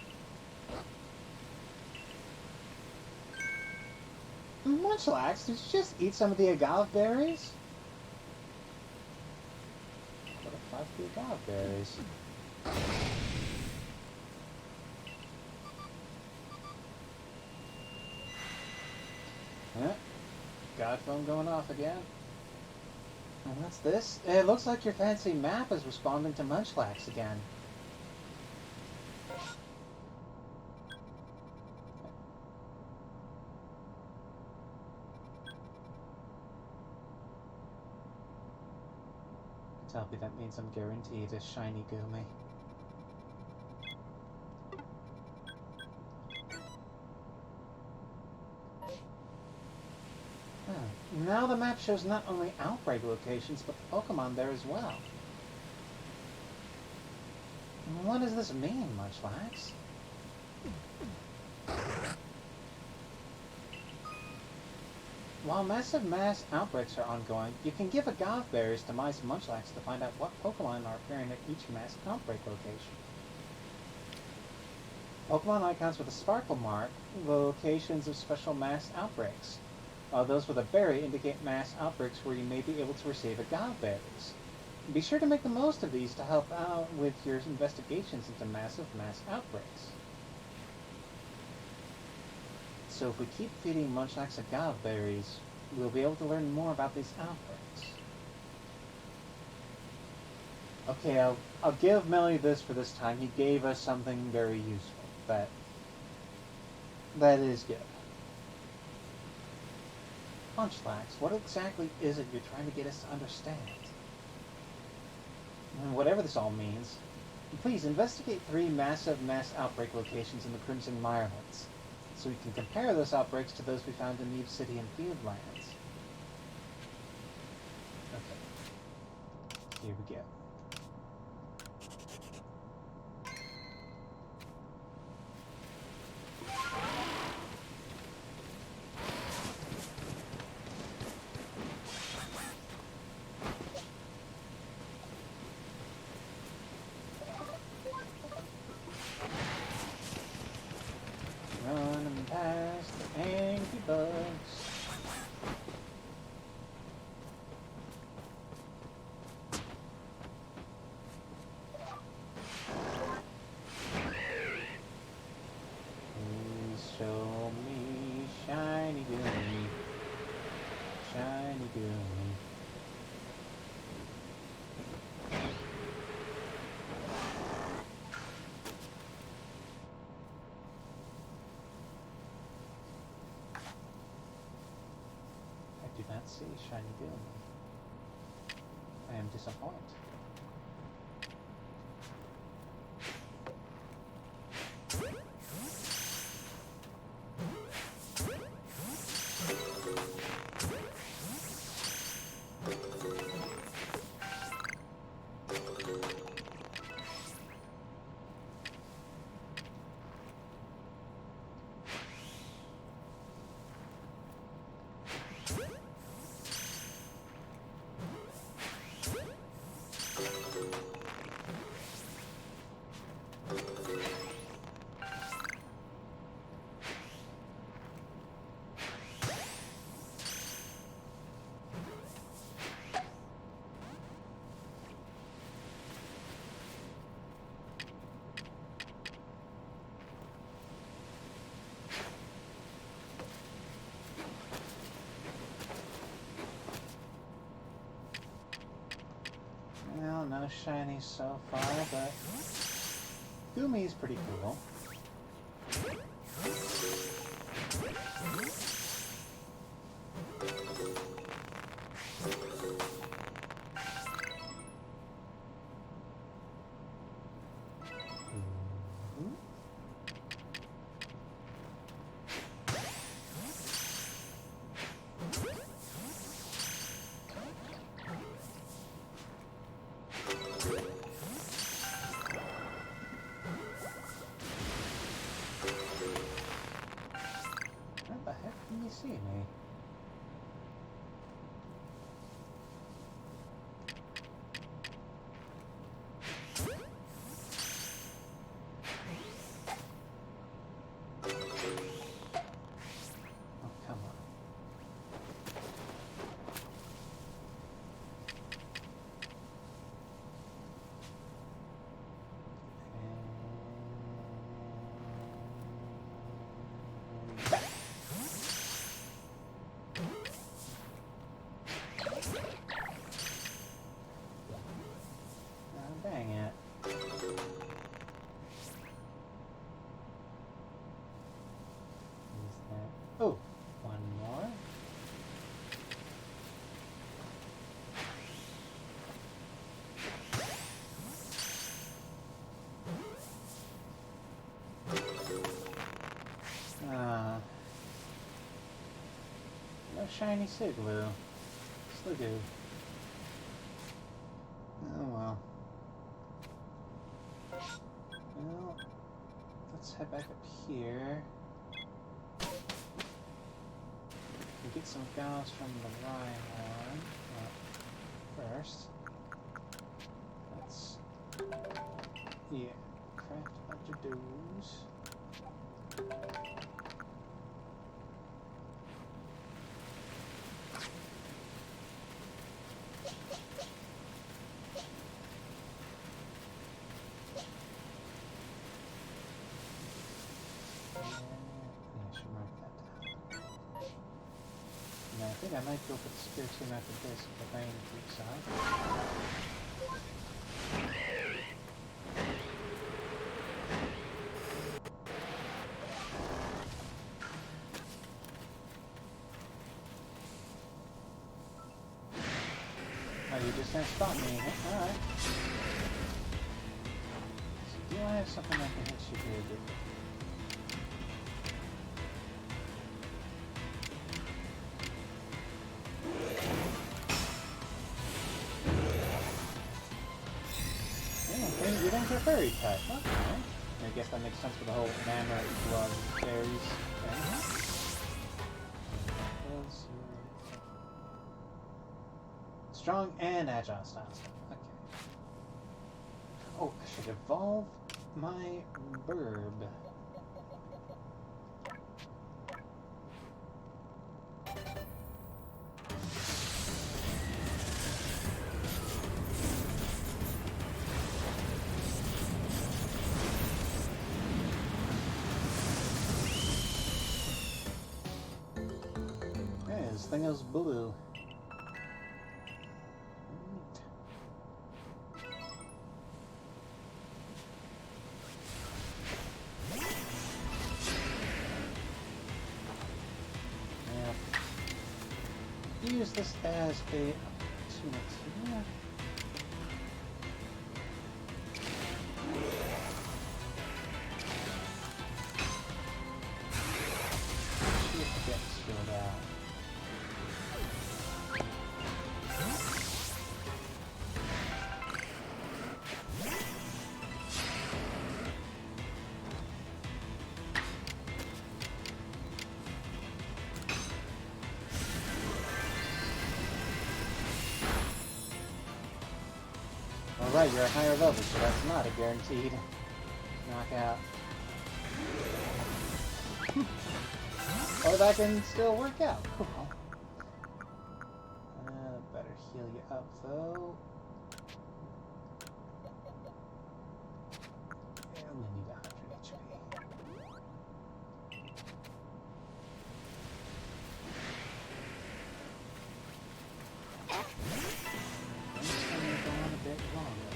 Munchlax, did you just eat some of the agave berries? What the fuck the agave berries? Huh? God phone going off again. And what's this? It looks like your fancy map is responding to Munchlax again. Tell me that means I'm guaranteed a shiny Goomy. Now the map shows not only outbreak locations, but Pokemon there as well. What does this mean, Munchlax? While massive mass outbreaks are ongoing, you can give agave berries to mice Munchlax to find out what Pokemon are appearing at each mass outbreak location. Pokemon icons with a sparkle mark the locations of special mass outbreaks, while those with a berry indicate mass outbreaks where you may be able to receive agave berries. Be sure to make the most of these to help out with your investigations into massive mass outbreaks. So if we keep feeding Munchlax agave berries, we'll be able to learn more about these outbreaks. Okay, I'll give Melly this for this time. He gave us something very useful. That is good. Munchlax, what exactly is it you're trying to get us to understand? Whatever this all means, please investigate 3 massive mass outbreak locations in the Crimson Mirelands, so we can compare those outbreaks to those we found in the Obsidian Fieldlands. Okay. Here we go. Running past the angry bugs. cannot see shiny Doom. I am disappointed. Well, no shinies so far, but Gummy's pretty cool. Where the heck can you see me? Oh, come on. Oh, dang it. Is there... Oh, one more. No shiny Siglu. Sligoo. Oh well. Well, let's head back up here. We get some gauze from the Rhyhorn. First, let's craft a bunch of those. I should mark that down. And I think I might go for the Spirit Team after this if the rain keeps up. Oh, you just can't spot me. Alright. So do I have something that can hit you here, dude? You didn't get fairy type. Okay. I guess that makes sense for the whole mana blood fairies thing. Strong and agile styles. Okay. Oh, I should evolve my burb. This thing is blue. use this as a opportunity. See if it gets filled out. Alright, you're a higher level, so that's not a guaranteed knockout. Or that can still work out. Cool. Better heal you up, though. I only need 100 HP. It's going to go on a bit longer.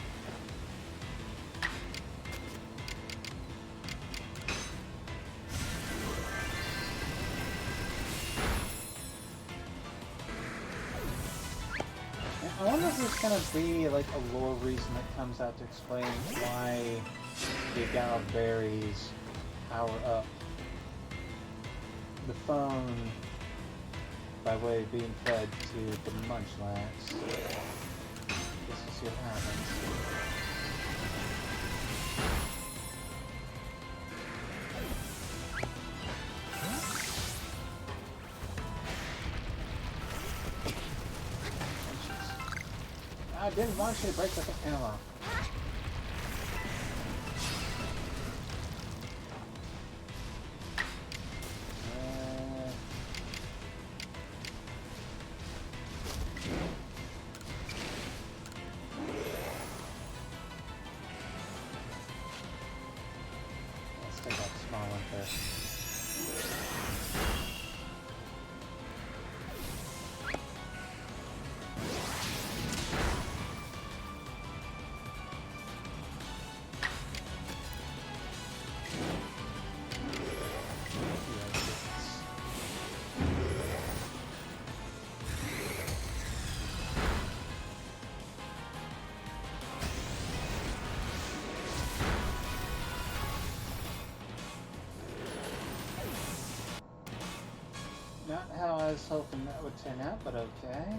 I wonder if there's gonna be like a lore reason that comes out to explain why the Gala berries power up the phone by way of being fed to the Munchlax. Guess we'll see what happens. I didn't want you to break the ammo. Let's take that small one first. Not how I was hoping that would turn out, but okay.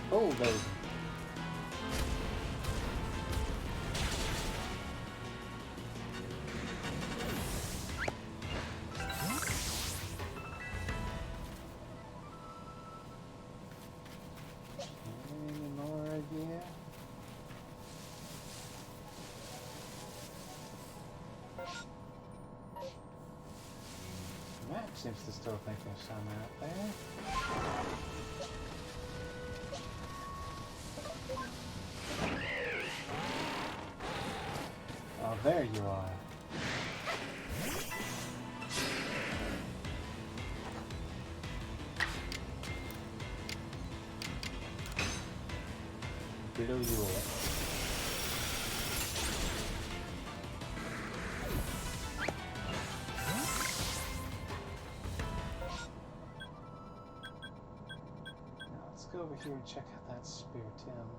Bulldozer. Any more idea? Map seems to still think there's some out there. Oh, there you are. Below you all. Now let's go over here and check out that Spiritomb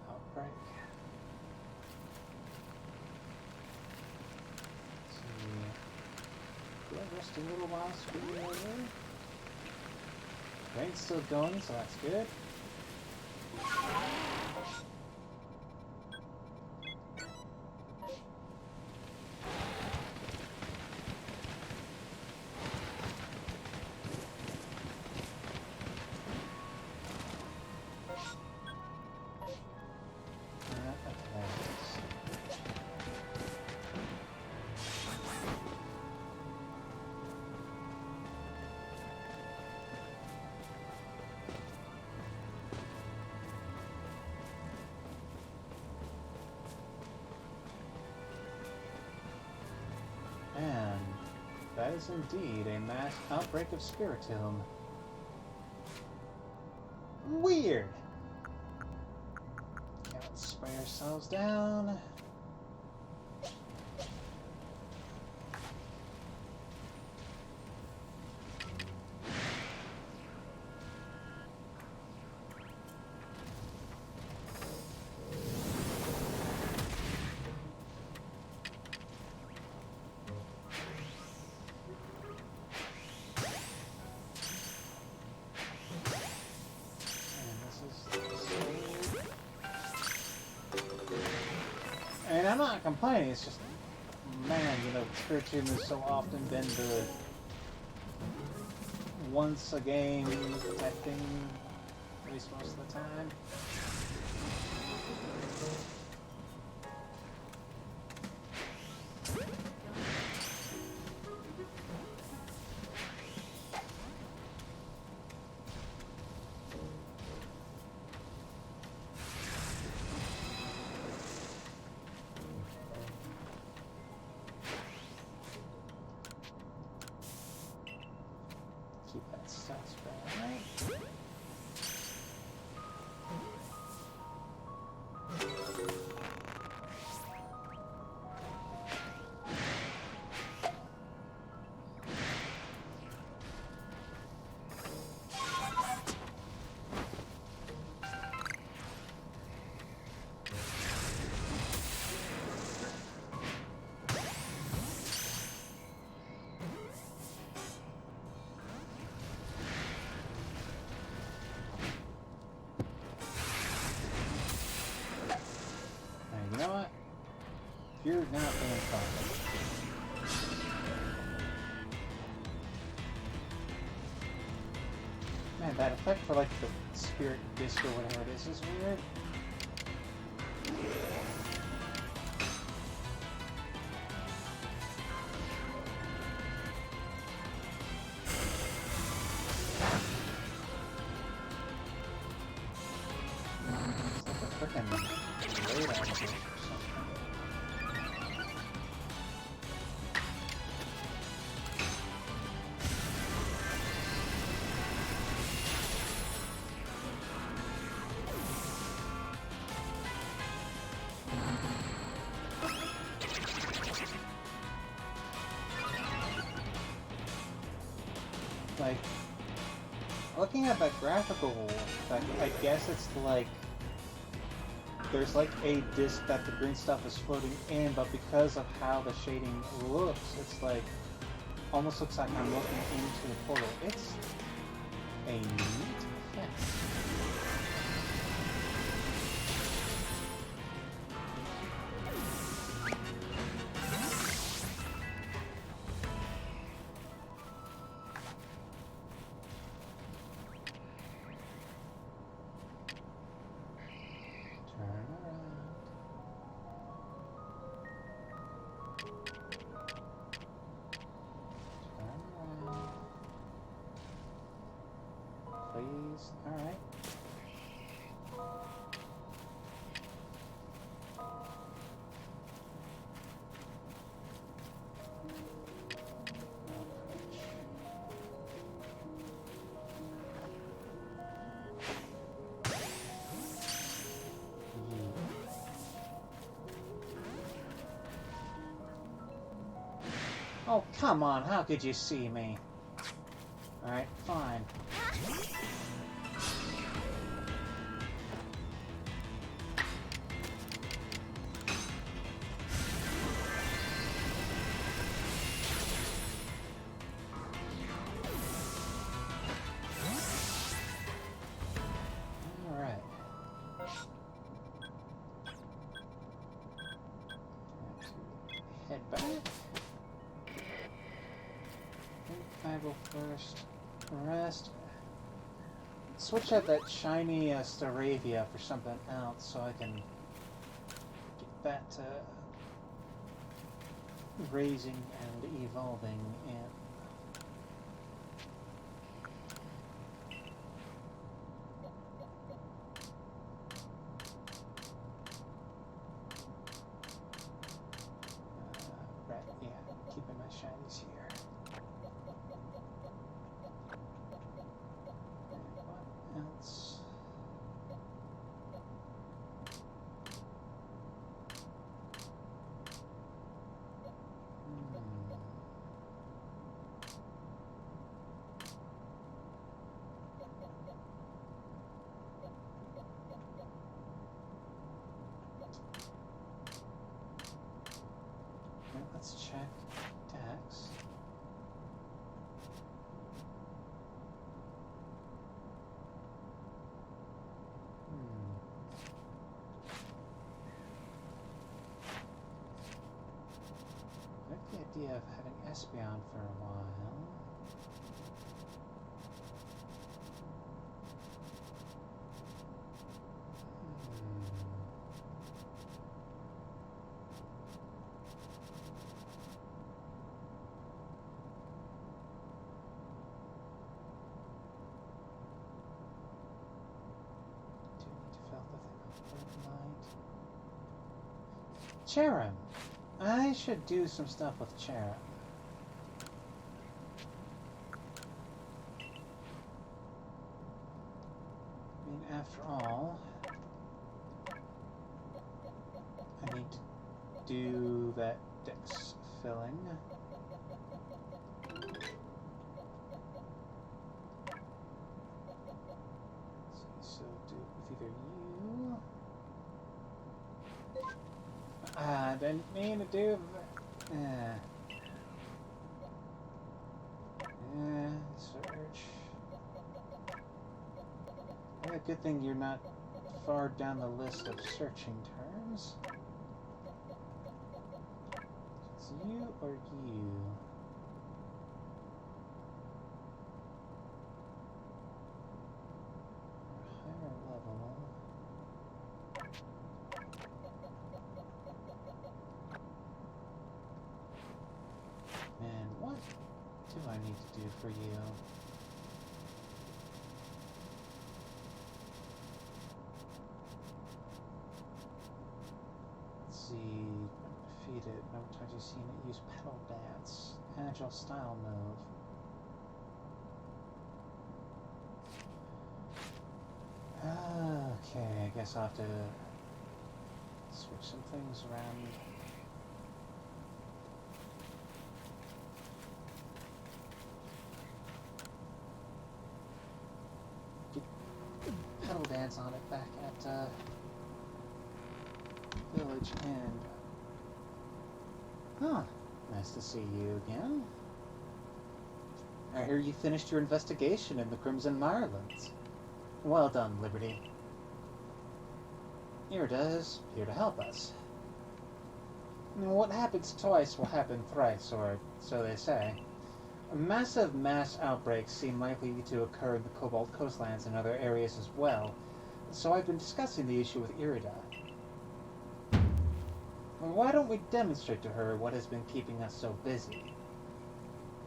outbreak. Let's see. Do I rest a little while screaming over? Rain's still going, so that's good. And that is indeed a mass outbreak of Spiritomb. Weird! Spray ourselves down. And I'm not complaining, it's just, man, you know, Spirit Tomb has so often been the once a game type thing, at least most of the time. Keep that stuff right. You know what? You're not being fun. Man, that effect for like the spirit disc or whatever it is weird. It's like a frickin' radar or something. Like, looking at that graphical effect, I guess it's like there's like a disc that the green stuff is floating in, but because of how the shading looks, it's like almost looks like I'm looking into the portal. It's a neat effect. Please. Alright. Oh, come on, how could you see me? Alright, fine. Alright. Head back. I will first rest. Switch out that shiny Staravia for something else so I can get that raising and evolving in. Right, yeah, keeping my shinies here. What else? of having Espeon for a while. Do need to fill the thing up for tonight. Cherim! I should do some stuff with Cherim. I mean, after all, I need to do that dex filling. So do it with either you. I didn't mean to do that. Search. Yeah, good thing you're not far down the list of searching terms. It's you or you? Higher level. And what do I need to do for you? Let's see. Defeated. No times you've seen it use pedal dance. Agile style move. Okay, I guess I'll have to switch some things around. Get pedal dance on it back at Village End. Huh, nice to see you again. I hear you finished your investigation in the Crimson Mirelands. Well done, Liberty. Irida is here to help us. What happens twice will happen thrice, or so they say. Massive mass outbreaks seem likely to occur in the Cobalt Coastlands and other areas as well, so I've been discussing the issue with Irida. Why don't we demonstrate to her what has been keeping us so busy?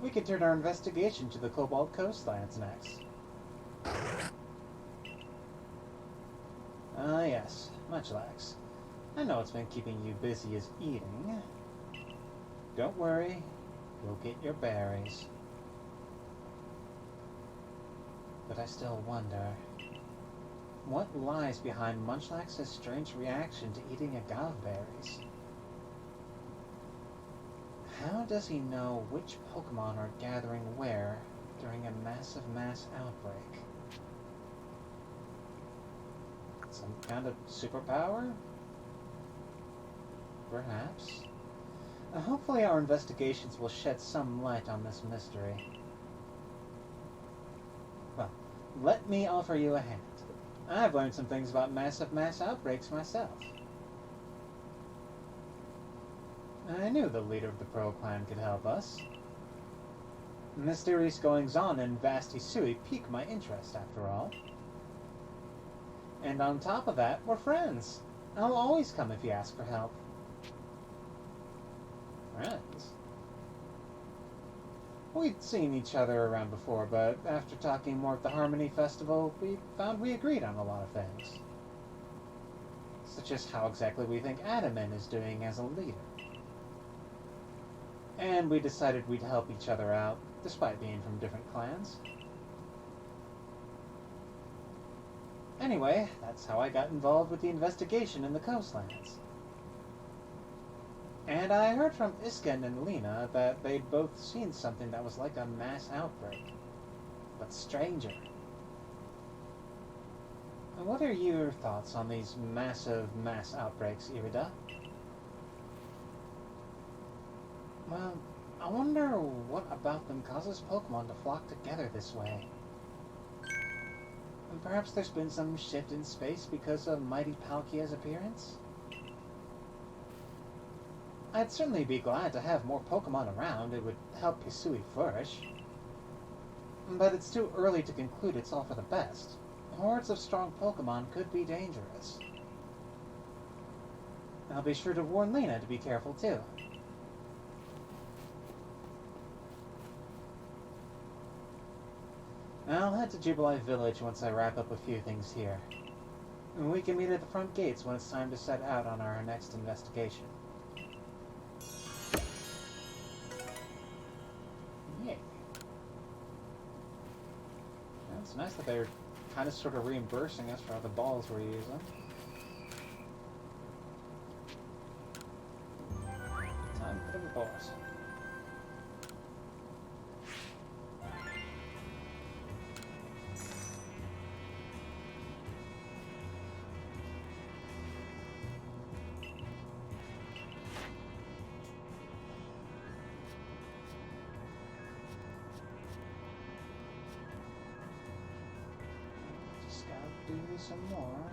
We could turn our investigation to the Cobalt Coastlands next. Ah, yes, Munchlax. I know what's been keeping you busy is eating. Don't worry, you'll get your berries. But I still wonder, what lies behind Munchlax's strange reaction to eating agave berries? How does he know which Pokemon are gathering where during a massive mass outbreak? Some kind of superpower? Perhaps. Hopefully our investigations will shed some light on this mystery. Well, let me offer you a hand. I've learned some things about massive mass outbreaks myself. I knew the leader of the Pro Clan could help us. Mysterious goings-on in Vasti Sui pique my interest, after all. And on top of that, we're friends. I'll always come if you ask for help. Friends? We'd seen each other around before, but after talking more at the Harmony Festival, we found we agreed on a lot of things. Such as how exactly we think Adaman is doing as a leader. And we decided we'd help each other out, despite being from different clans. Anyway, that's how I got involved with the investigation in the coastlands. And I heard from Isken and Lena that they'd both seen something that was like a mass outbreak, but stranger. And what are your thoughts on these massive mass outbreaks, Irida? Well, I wonder what about them causes Pokemon to flock together this way. And perhaps there's been some shift in space because of Mighty Palkia's appearance? I'd certainly be glad to have more Pokemon around. It would help Hisui flourish. But it's too early to conclude it's all for the best. Hordes of strong Pokemon could be dangerous. I'll be sure to warn Lena to be careful too. I'll head to Jubilee Village once I wrap up a few things here. We can meet at the front gates when it's time to set out on our next investigation. Yay. It's nice that they're kind of sort of reimbursing us for all the balls we're using. Time for the boss. Do some more.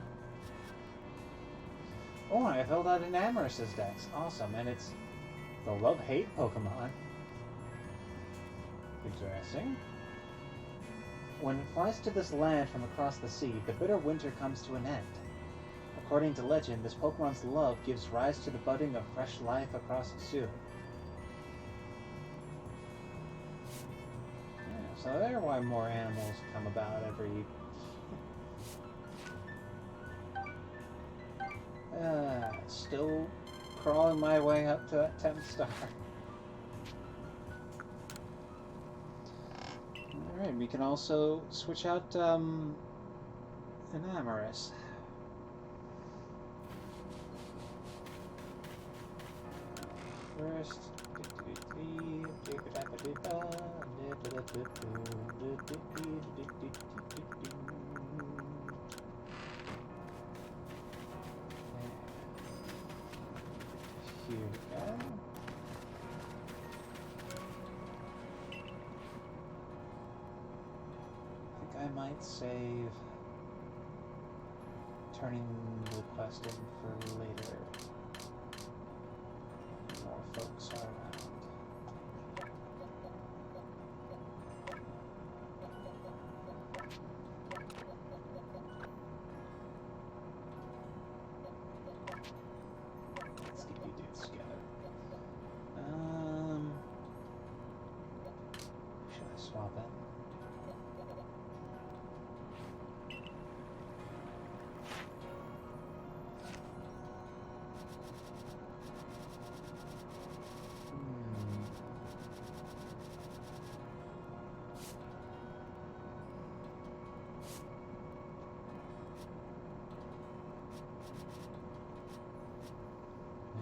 Oh, I filled out an Amarys's dex. Awesome, and it's the love-hate Pokemon. Interesting. When it flies to this land from across the sea, the bitter winter comes to an end. According to legend, this Pokemon's love gives rise to the budding of fresh life across Hisui. Yeah, so there are why more animals come about every still crawling my way up to that 10th star. Alright, we can also switch out an Amarys. First, here we go. I think I might save turning the quest in for later. More folks are around. Let's get you dudes together. Should I swap it?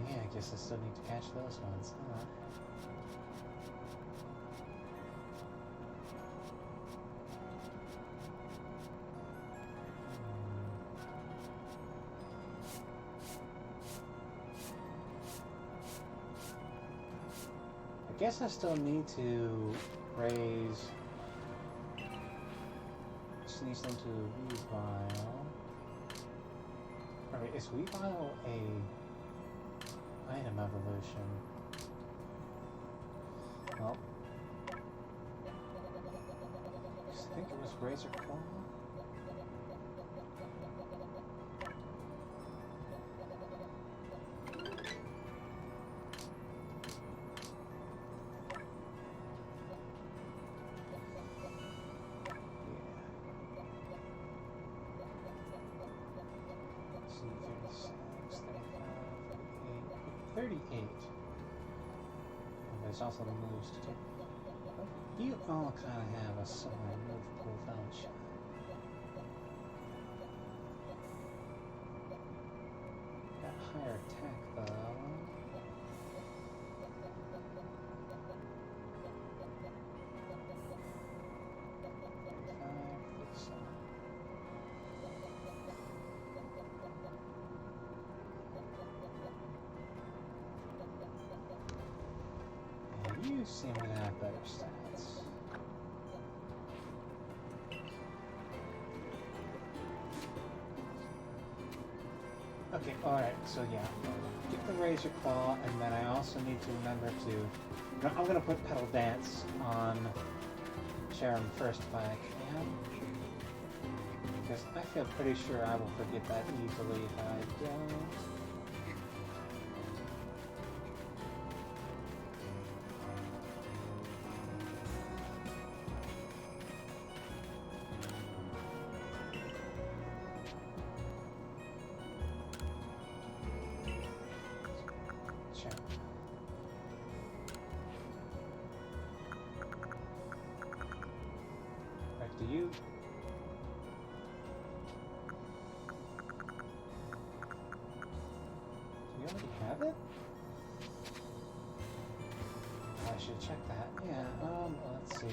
Yeah, I guess I still need to catch those ones, huh? I guess I still need to raise... Just need them to Weavile. Alright, is Weavile a item evolution? Well, I think it was Razor Claw. See, 36, 38. And there's also the moves to take. You all kind of have a similar move pool, don't you? Got higher attack though. You seem to have better stats. Okay, alright, so yeah. Get the Razor Claw, and then I also need to remember to... No, I'm gonna put Petal Dance on Sharon first if I can. Because I feel pretty sure I will forget that easily if I don't. Sharon. Right, do you... Do you already have it? I should check that. Yeah, let's see.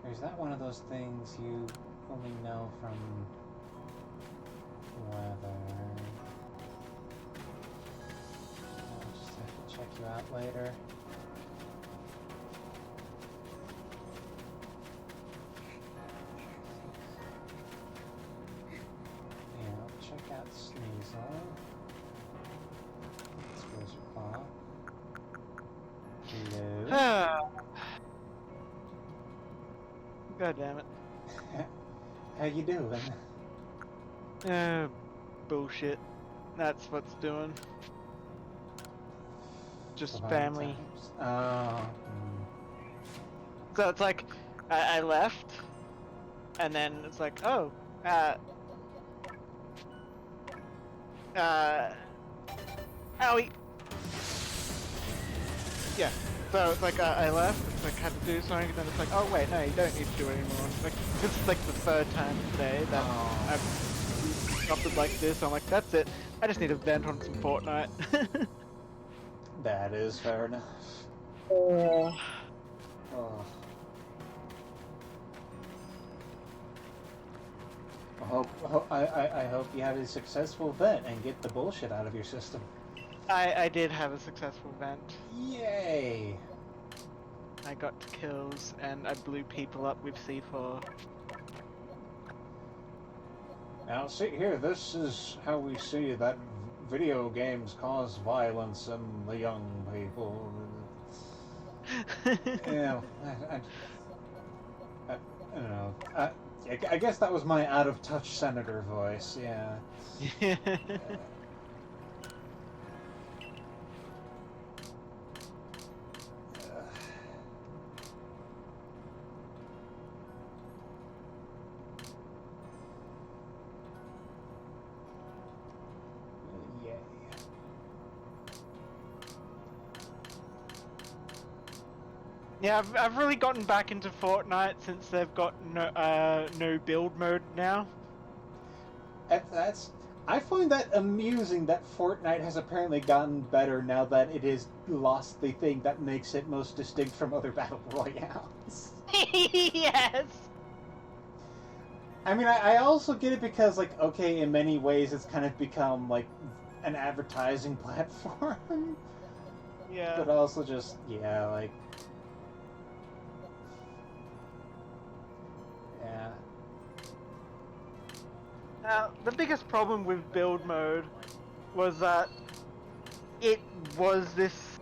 Or is that one of those things you only know from weather? I'll just have to check you out later. Yeah, check out Sneasel. That's Razor Claw. Hello. God damn it. How you doing? Bullshit. That's what's doing. Just Fun family. times. Oh. So it's like, I left, and then it's like, oh, owie. Yeah. So it's like I left. It's like had to do something, and then it's like, oh wait, no, you don't need to do it anymore. It's like this is like the third time today that I've disrupted like this. I'm like, that's it. I just need to vent on some Fortnite. That is fair enough. Oh. Oh. I hope you have a successful vent and get the bullshit out of your system. I did have a successful vent. Yay! I got kills and I blew people up with C4. Now, see here, this is how we see that video games cause violence in the young people. Yeah, I don't know. I guess that was my out-of-touch senator voice, yeah. Yay. Yeah, I've really gotten back into Fortnite since they've got no build mode now. I find that amusing that Fortnite has apparently gotten better now that it has lost the thing that makes it most distinct from other battle royales. Yes. I mean, I also get it because, like, okay, in many ways it's kind of become, like, an advertising platform. Yeah. But also just, yeah, like... Yeah. Now, the biggest problem with build mode was that it was this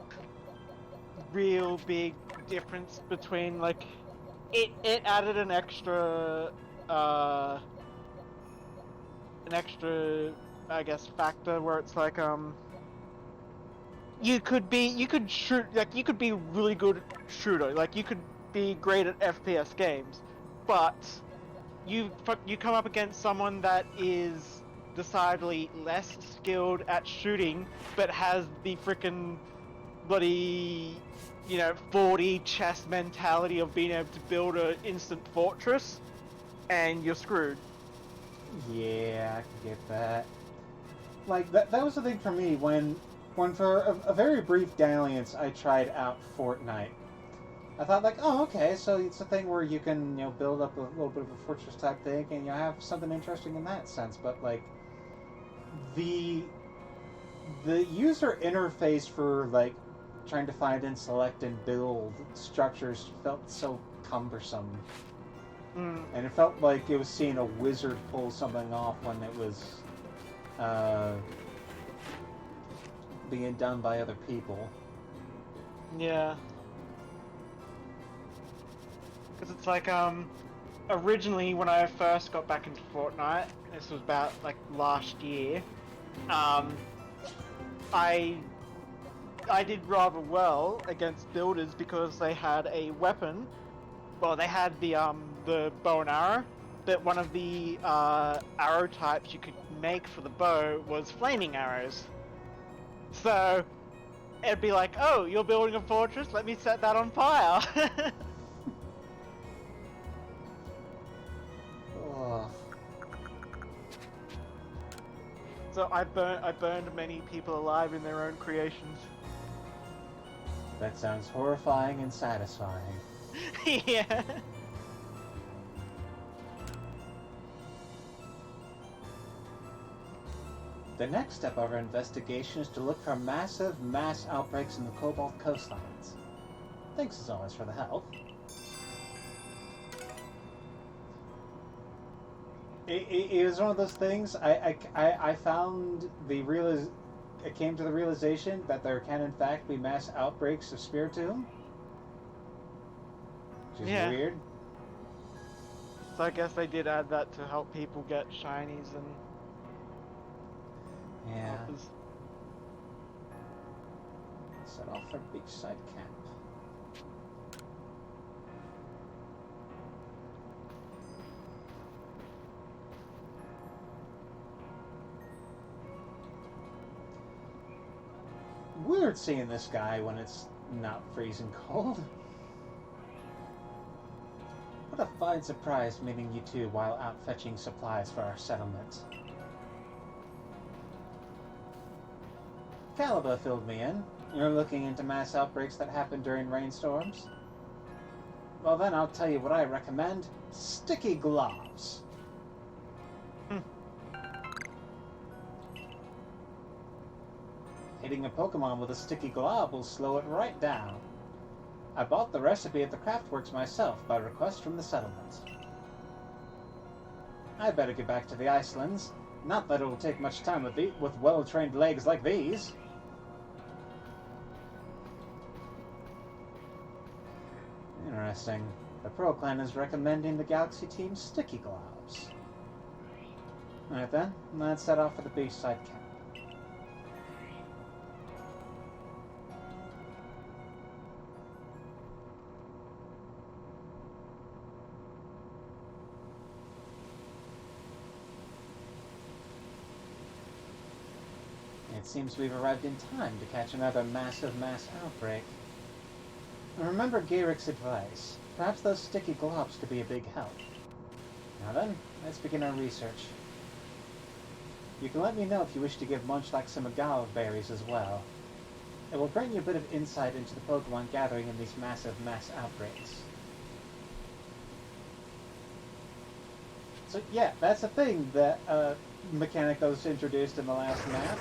real big difference between, like, it added an extra, I guess, factor where it's like, you could shoot, like, you could be really good shooter, like, you could be great at FPS games, but you come up against someone that is decidedly less skilled at shooting, but has the frickin' bloody, 40 chess mentality of being able to build an instant fortress, and you're screwed. Yeah, I can get that. Like, that was the thing for me when for a very brief dalliance I tried out Fortnite. I thought like, oh, okay, so it's a thing where you can, build up a little bit of a fortress type thing, and you have something interesting in that sense. But like, the the user interface for like trying to find and select and build structures felt so cumbersome, and it felt like it was seeing a wizard pull something off when it was being done by other people. Yeah. Because it's like, originally when I first got back into Fortnite, this was about, like, last year, I did rather well against builders because they had a weapon. Well, they had the bow and arrow, but one of the arrow types you could make for the bow was flaming arrows. So it'd be like, oh, you're building a fortress, let me set that on fire. Ugh. So I burned many people alive in their own creations. That sounds horrifying and satisfying. Yeah. The next step of our investigation is to look for massive mass outbreaks in the Cobalt coastlines. Thanks as always for the help. It was one of those things. I found I came to the realization that there can in fact be mass outbreaks of Spiritomb, which is Yeah. weird. So I guess they did add that to help people get shinies and Yeah. offers. Set off for beachside camp. Weird seeing this guy when it's not freezing cold. What a fine surprise meeting you two while out fetching supplies for our settlement. Caliba filled me in. You're looking into mass outbreaks that happen during rainstorms? Well then, I'll tell you what I recommend. Sticky gloves. Hitting a Pokemon with a sticky glob will slow it right down. I bought the recipe at the Craftworks myself by request from the settlement. I better get back to the Icelands. Not that it will take much time with well-trained legs like these. Interesting. The Pearl Clan is recommending the Galaxy Team's sticky gloves. Alright then, let's set off for the beachside camp. It seems we've arrived in time to catch another massive mass outbreak. Remember Garrick's advice. Perhaps those sticky globs could be a big help. Now then, let's begin our research. You can let me know if you wish to give Munchlax some agave berries as well. It will bring you a bit of insight into the Pokemon gathering in these massive mass outbreaks. So yeah, that's the thing, that mechanic that was introduced in the last map.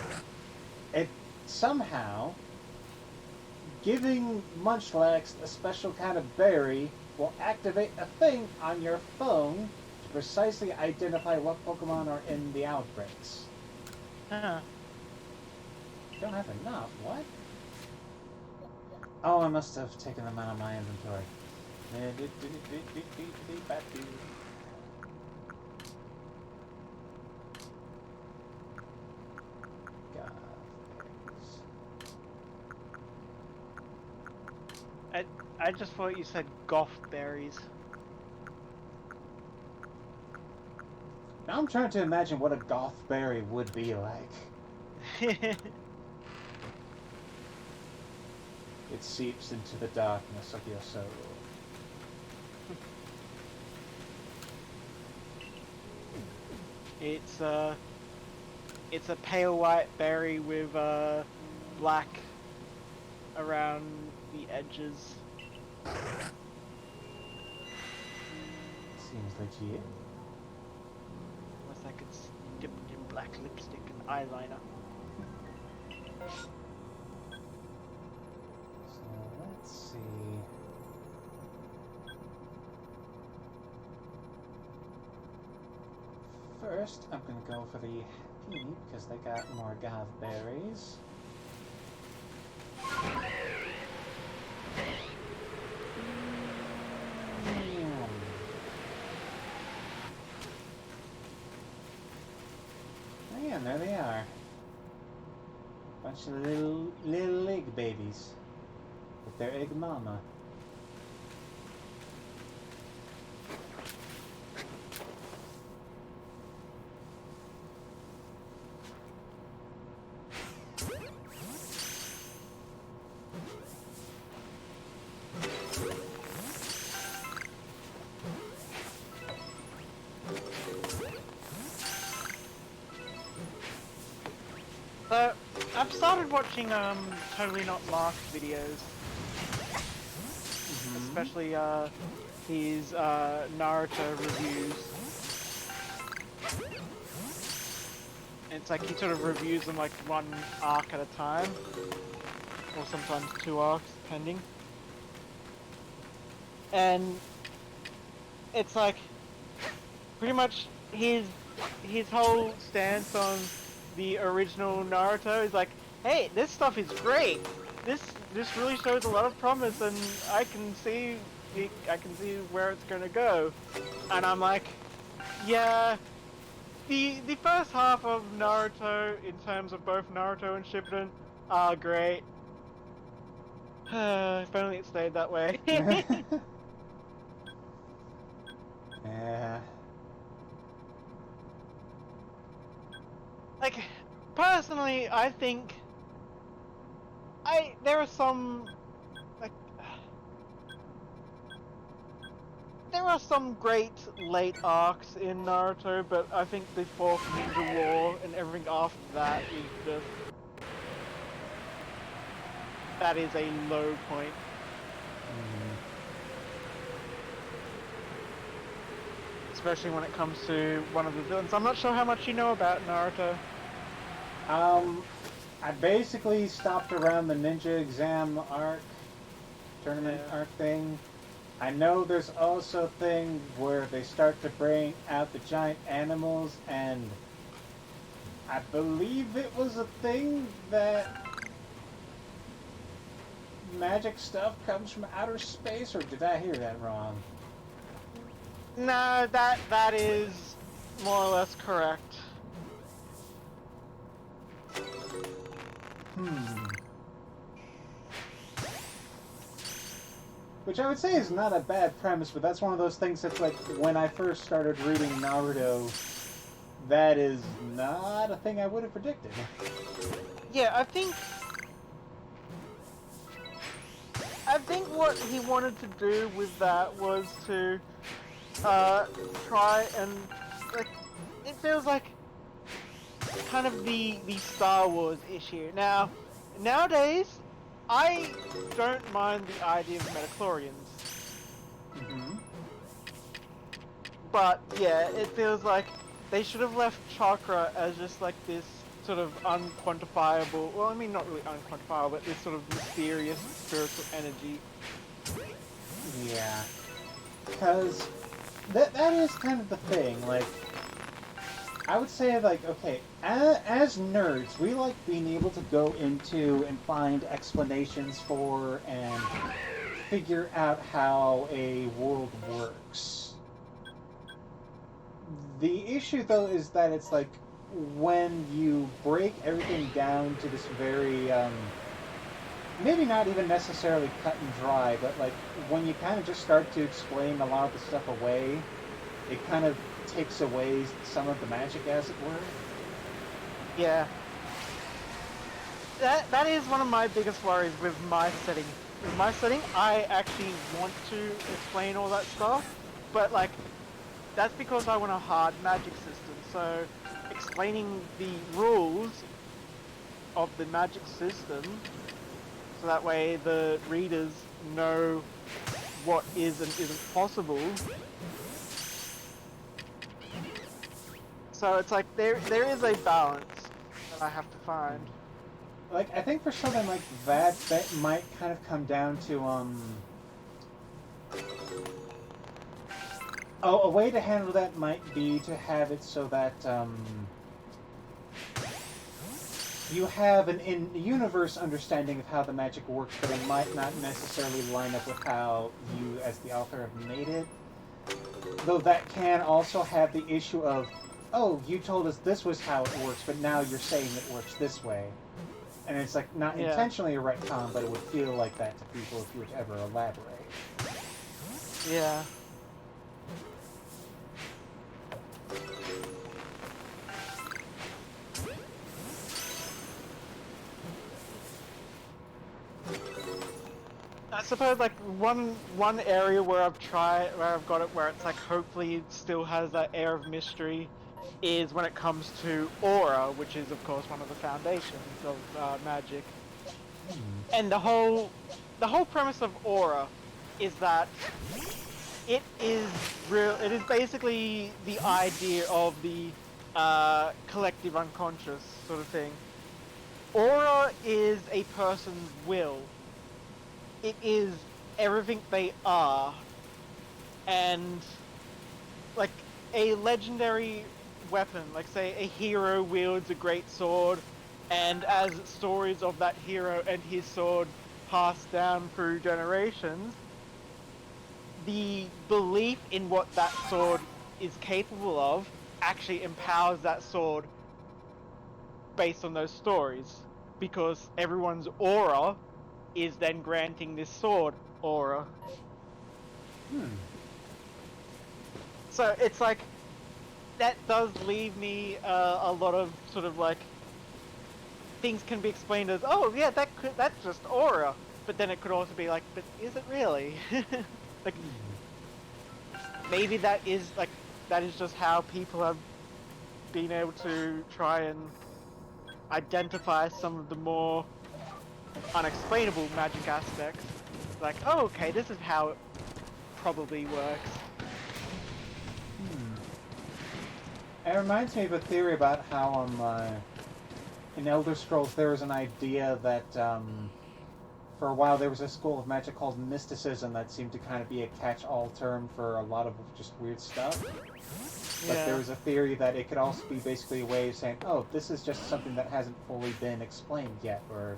It somehow, giving Munchlax a special kind of berry will activate a thing on your phone to precisely identify what Pokemon are in the outbreaks. Huh. Don't have enough, what? Oh, I must have taken them out of my inventory. I just thought you said goth berries. Now I'm trying to imagine what a goth berry would be like. It seeps into the darkness of your soul. It's a pale white berry with black around the edges. Seems legit. Unless I could dip it in black lipstick and eyeliner. So let's see. First, I'm gonna go for the happy because they got more agave berries. And there they are. Bunch of little egg babies with their egg mama. So, I've started watching Totally Not Marked videos. Especially his Naruto reviews. It's like he sort of reviews them like one arc at a time. Or sometimes 2 arcs, depending. And it's like pretty much his whole stance on the original Naruto is like, hey, this stuff is great. This really shows a lot of promise, and I can see where it's gonna go. And I'm like, yeah, the first half of Naruto in terms of both Naruto and Shippuden are great. If only it stayed that way. Yeah. Like, personally, I think there are some great late arcs in Naruto, but I think the fourth Ninja War and everything after that is just that is a low point. Especially when it comes to one of the villains. I'm not sure how much you know about Naruto. I basically stopped around the ninja exam arc, tournament arc thing. I know there's also a thing where they start to bring out the giant animals, and I believe it was a thing that magic stuff comes from outer space, or did I hear that wrong? No, that is more or less correct. Which I would say is not a bad premise, but that's one of those things that's like, when I first started reading Naruto, that is not a thing I would have predicted. Yeah, I think what he wanted to do with that was to try and, like, it feels like kind of the Star Wars issue. Now, nowadays, I don't mind the idea of metachlorians. But, yeah, it feels like they should have left chakra as just like this sort of unquantifiable, well, I mean, not really unquantifiable, but this sort of mysterious spiritual energy. Yeah. Because that is kind of the thing, like, I would say, like, okay, as nerds, we like being able to go into and find explanations for and figure out how a world works. The issue, though, is that it's like, when you break everything down to this very, maybe not even necessarily cut and dry, but like, when you kind of just start to explain a lot of the stuff away, it kind of takes away some of the magic, as it were. Yeah. That is one of my biggest worries with my setting. With my setting, I actually want to explain all that stuff, but like, that's because I want a hard magic system, so explaining the rules of the magic system, so that way the readers know what is and isn't possible. So it's like there is a balance that I have to find. Like, I think for something like that, that might kind of come down to, Oh, a way to handle that might be to have it so that, you have an in-universe understanding of how the magic works, but it might not necessarily line up with how you, as the author, have made it. Though that can also have the issue of, oh, you told us this was how it works, but now you're saying it works this way. And it's like, not Yeah. intentionally a retcon, but it would feel like that to people if you were to ever elaborate. Yeah. I suppose like one area where I've got it where it's like hopefully it still has that air of mystery is when it comes to aura, which is of course one of the foundations of magic. And the whole premise of aura is that it is basically the idea of the collective unconscious sort of thing. Aura is a person's will. It is everything they are, and like a legendary weapon, like say a hero wields a great sword, and as stories of that hero and his sword pass down through generations, the belief in what that sword is capable of actually empowers that sword based on those stories, because everyone's aura is then granting this sword aura. So it's like, that does leave me a lot of sort of like, things can be explained as, oh yeah, that's just aura, but then it could also be like, but is it really? Like, maybe that is just how people have been able to try and identify some of the more unexplainable magic aspects. Like, oh, okay, this is how it probably works. It reminds me of a theory about how in Elder Scrolls there was an idea that for a while there was a school of magic called mysticism that seemed to kind of be a catch-all term for a lot of just weird stuff. But Yeah. there was a theory that it could also be basically a way of saying, oh, this is just something that hasn't fully been explained yet, or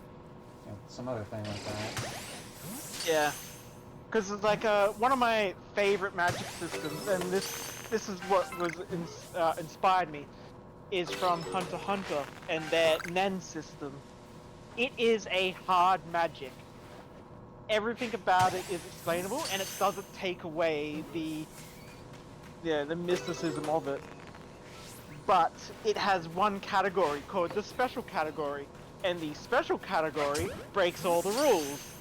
some other thing like that. Yeah. Because it's like one of my favorite magic systems, and this is what was inspired me, is from Hunter x Hunter and their Nen system. It is a hard magic. Everything about it is explainable, and it doesn't take away the mysticism of it. But it has one category called the special category, and the special category breaks all the rules.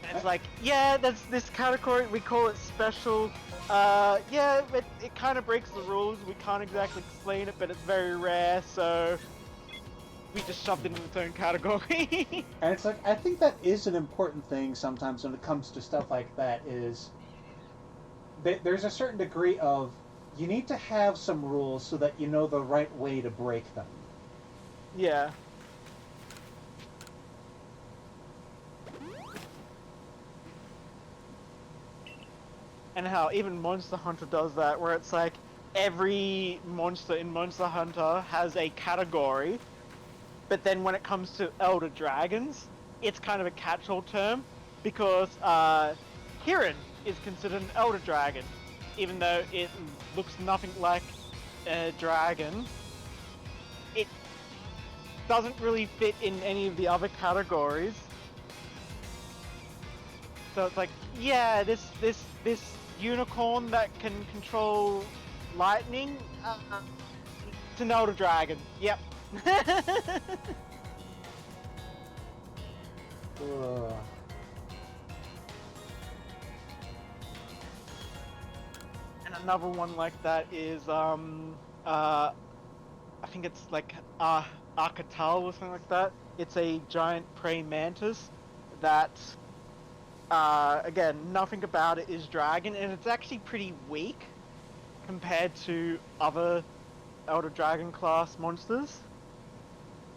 It's like, yeah, that's this category, we call it special. Yeah, it kind of breaks the rules. We can't exactly explain it, but it's very rare, so we just shoved it in its own category. And it's like, I think that is an important thing sometimes when it comes to stuff like that, is there's a certain degree of, you need to have some rules so that you know the right way to break them. Yeah. And how even Monster Hunter does that, where it's like, every monster in Monster Hunter has a category, but then when it comes to Elder Dragons, it's kind of a catch-all term, because Kirin is considered an Elder Dragon, even though it looks nothing like a dragon. It doesn't really fit in any of the other categories. So it's like, yeah, this unicorn that can control lightning, it's an Elder Dragon. Yep. Ugh. And another one like that is I think it's like Arcatal or something like that. It's a giant praying mantis that, again, nothing about it is dragon, and it's actually pretty weak compared to other Elder Dragon class monsters.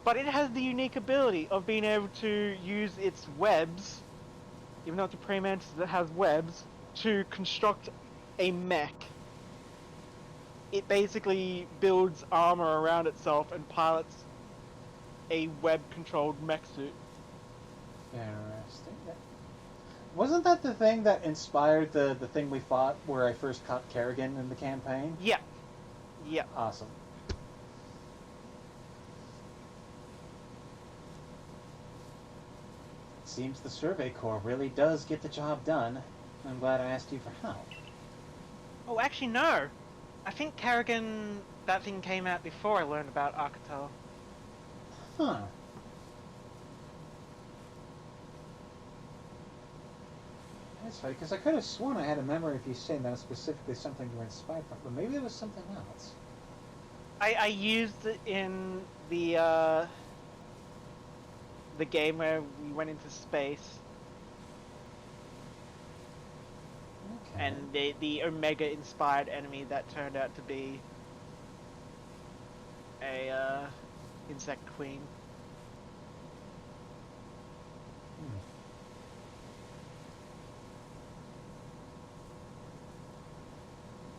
But it has the unique ability of being able to use its webs, even though it's a praying mantis that has webs, to construct a mech. It basically builds armor around itself and pilots a web-controlled mech suit. Interesting. Wasn't that the thing that inspired the thing we fought where I first caught Kerrigan in the campaign? Yeah. Yeah. Awesome. Seems the Survey Corps really does get the job done. I'm glad I asked you for help. Oh, actually, no. I think Kerrigan, that thing came out before I learned about Arcatel. Huh. That's funny, because I could have sworn I had a memory of you saying that was specifically something you were inspired from, but maybe it was something else. I used it in the game where we went into space, Okay. and the Omega inspired enemy that turned out to be a insect queen.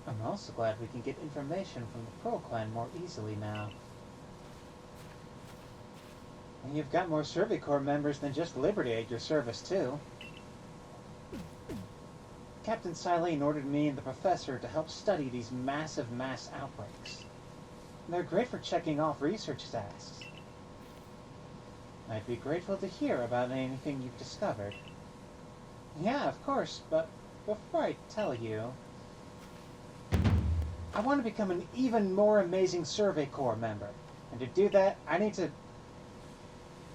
I'm also glad we can get information from the Pearl Clan more easily now. And you've got more Survey Corps members than just Liberty at your service, too. Captain Silene ordered me and the Professor to help study these massive mass outbreaks. And they're great for checking off research tasks. I'd be grateful to hear about anything you've discovered. Yeah, of course, but before I tell you, I want to become an even more amazing Survey Corps member. And to do that, I need to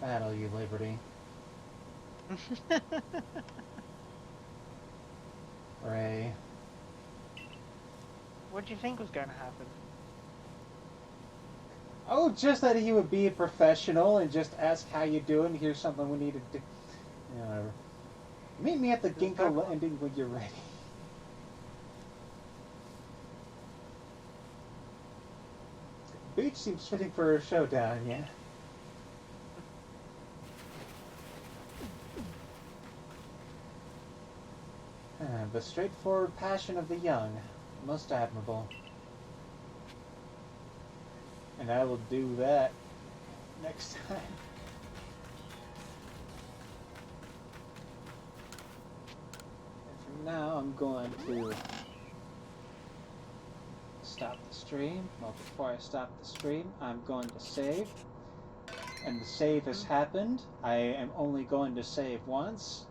battle you, Liberty. Ray. What do you think was going to happen? Oh, just that he would be a professional and just ask how you doing. Here's something we need to do. Whatever. Meet me at the Ginkgo Landing when you're ready. Beach seems fitting for a showdown, yeah? The straightforward passion of the young. Most admirable. And I will do that next time. And for now, I'm going to stop the stream. Well, before I stop the stream, I'm going to save. And the save has happened. I am only going to save once.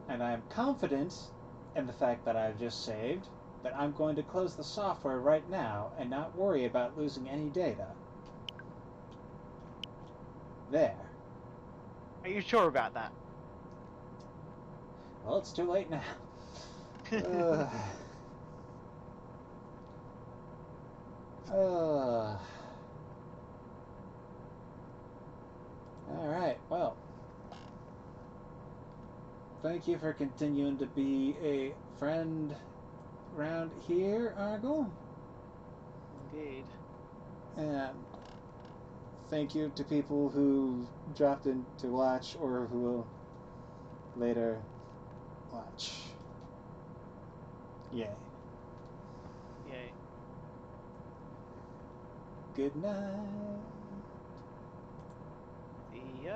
And I am confident in the fact that I've just saved, that I'm going to close the software right now and not worry about losing any data. There. Are you sure about that? Well, it's too late now. Alright, well. Thank you for continuing to be a friend around here, Argyle. Indeed. And thank you to people who dropped in to watch or who will later watch. Yay. Yay. Good night. See ya.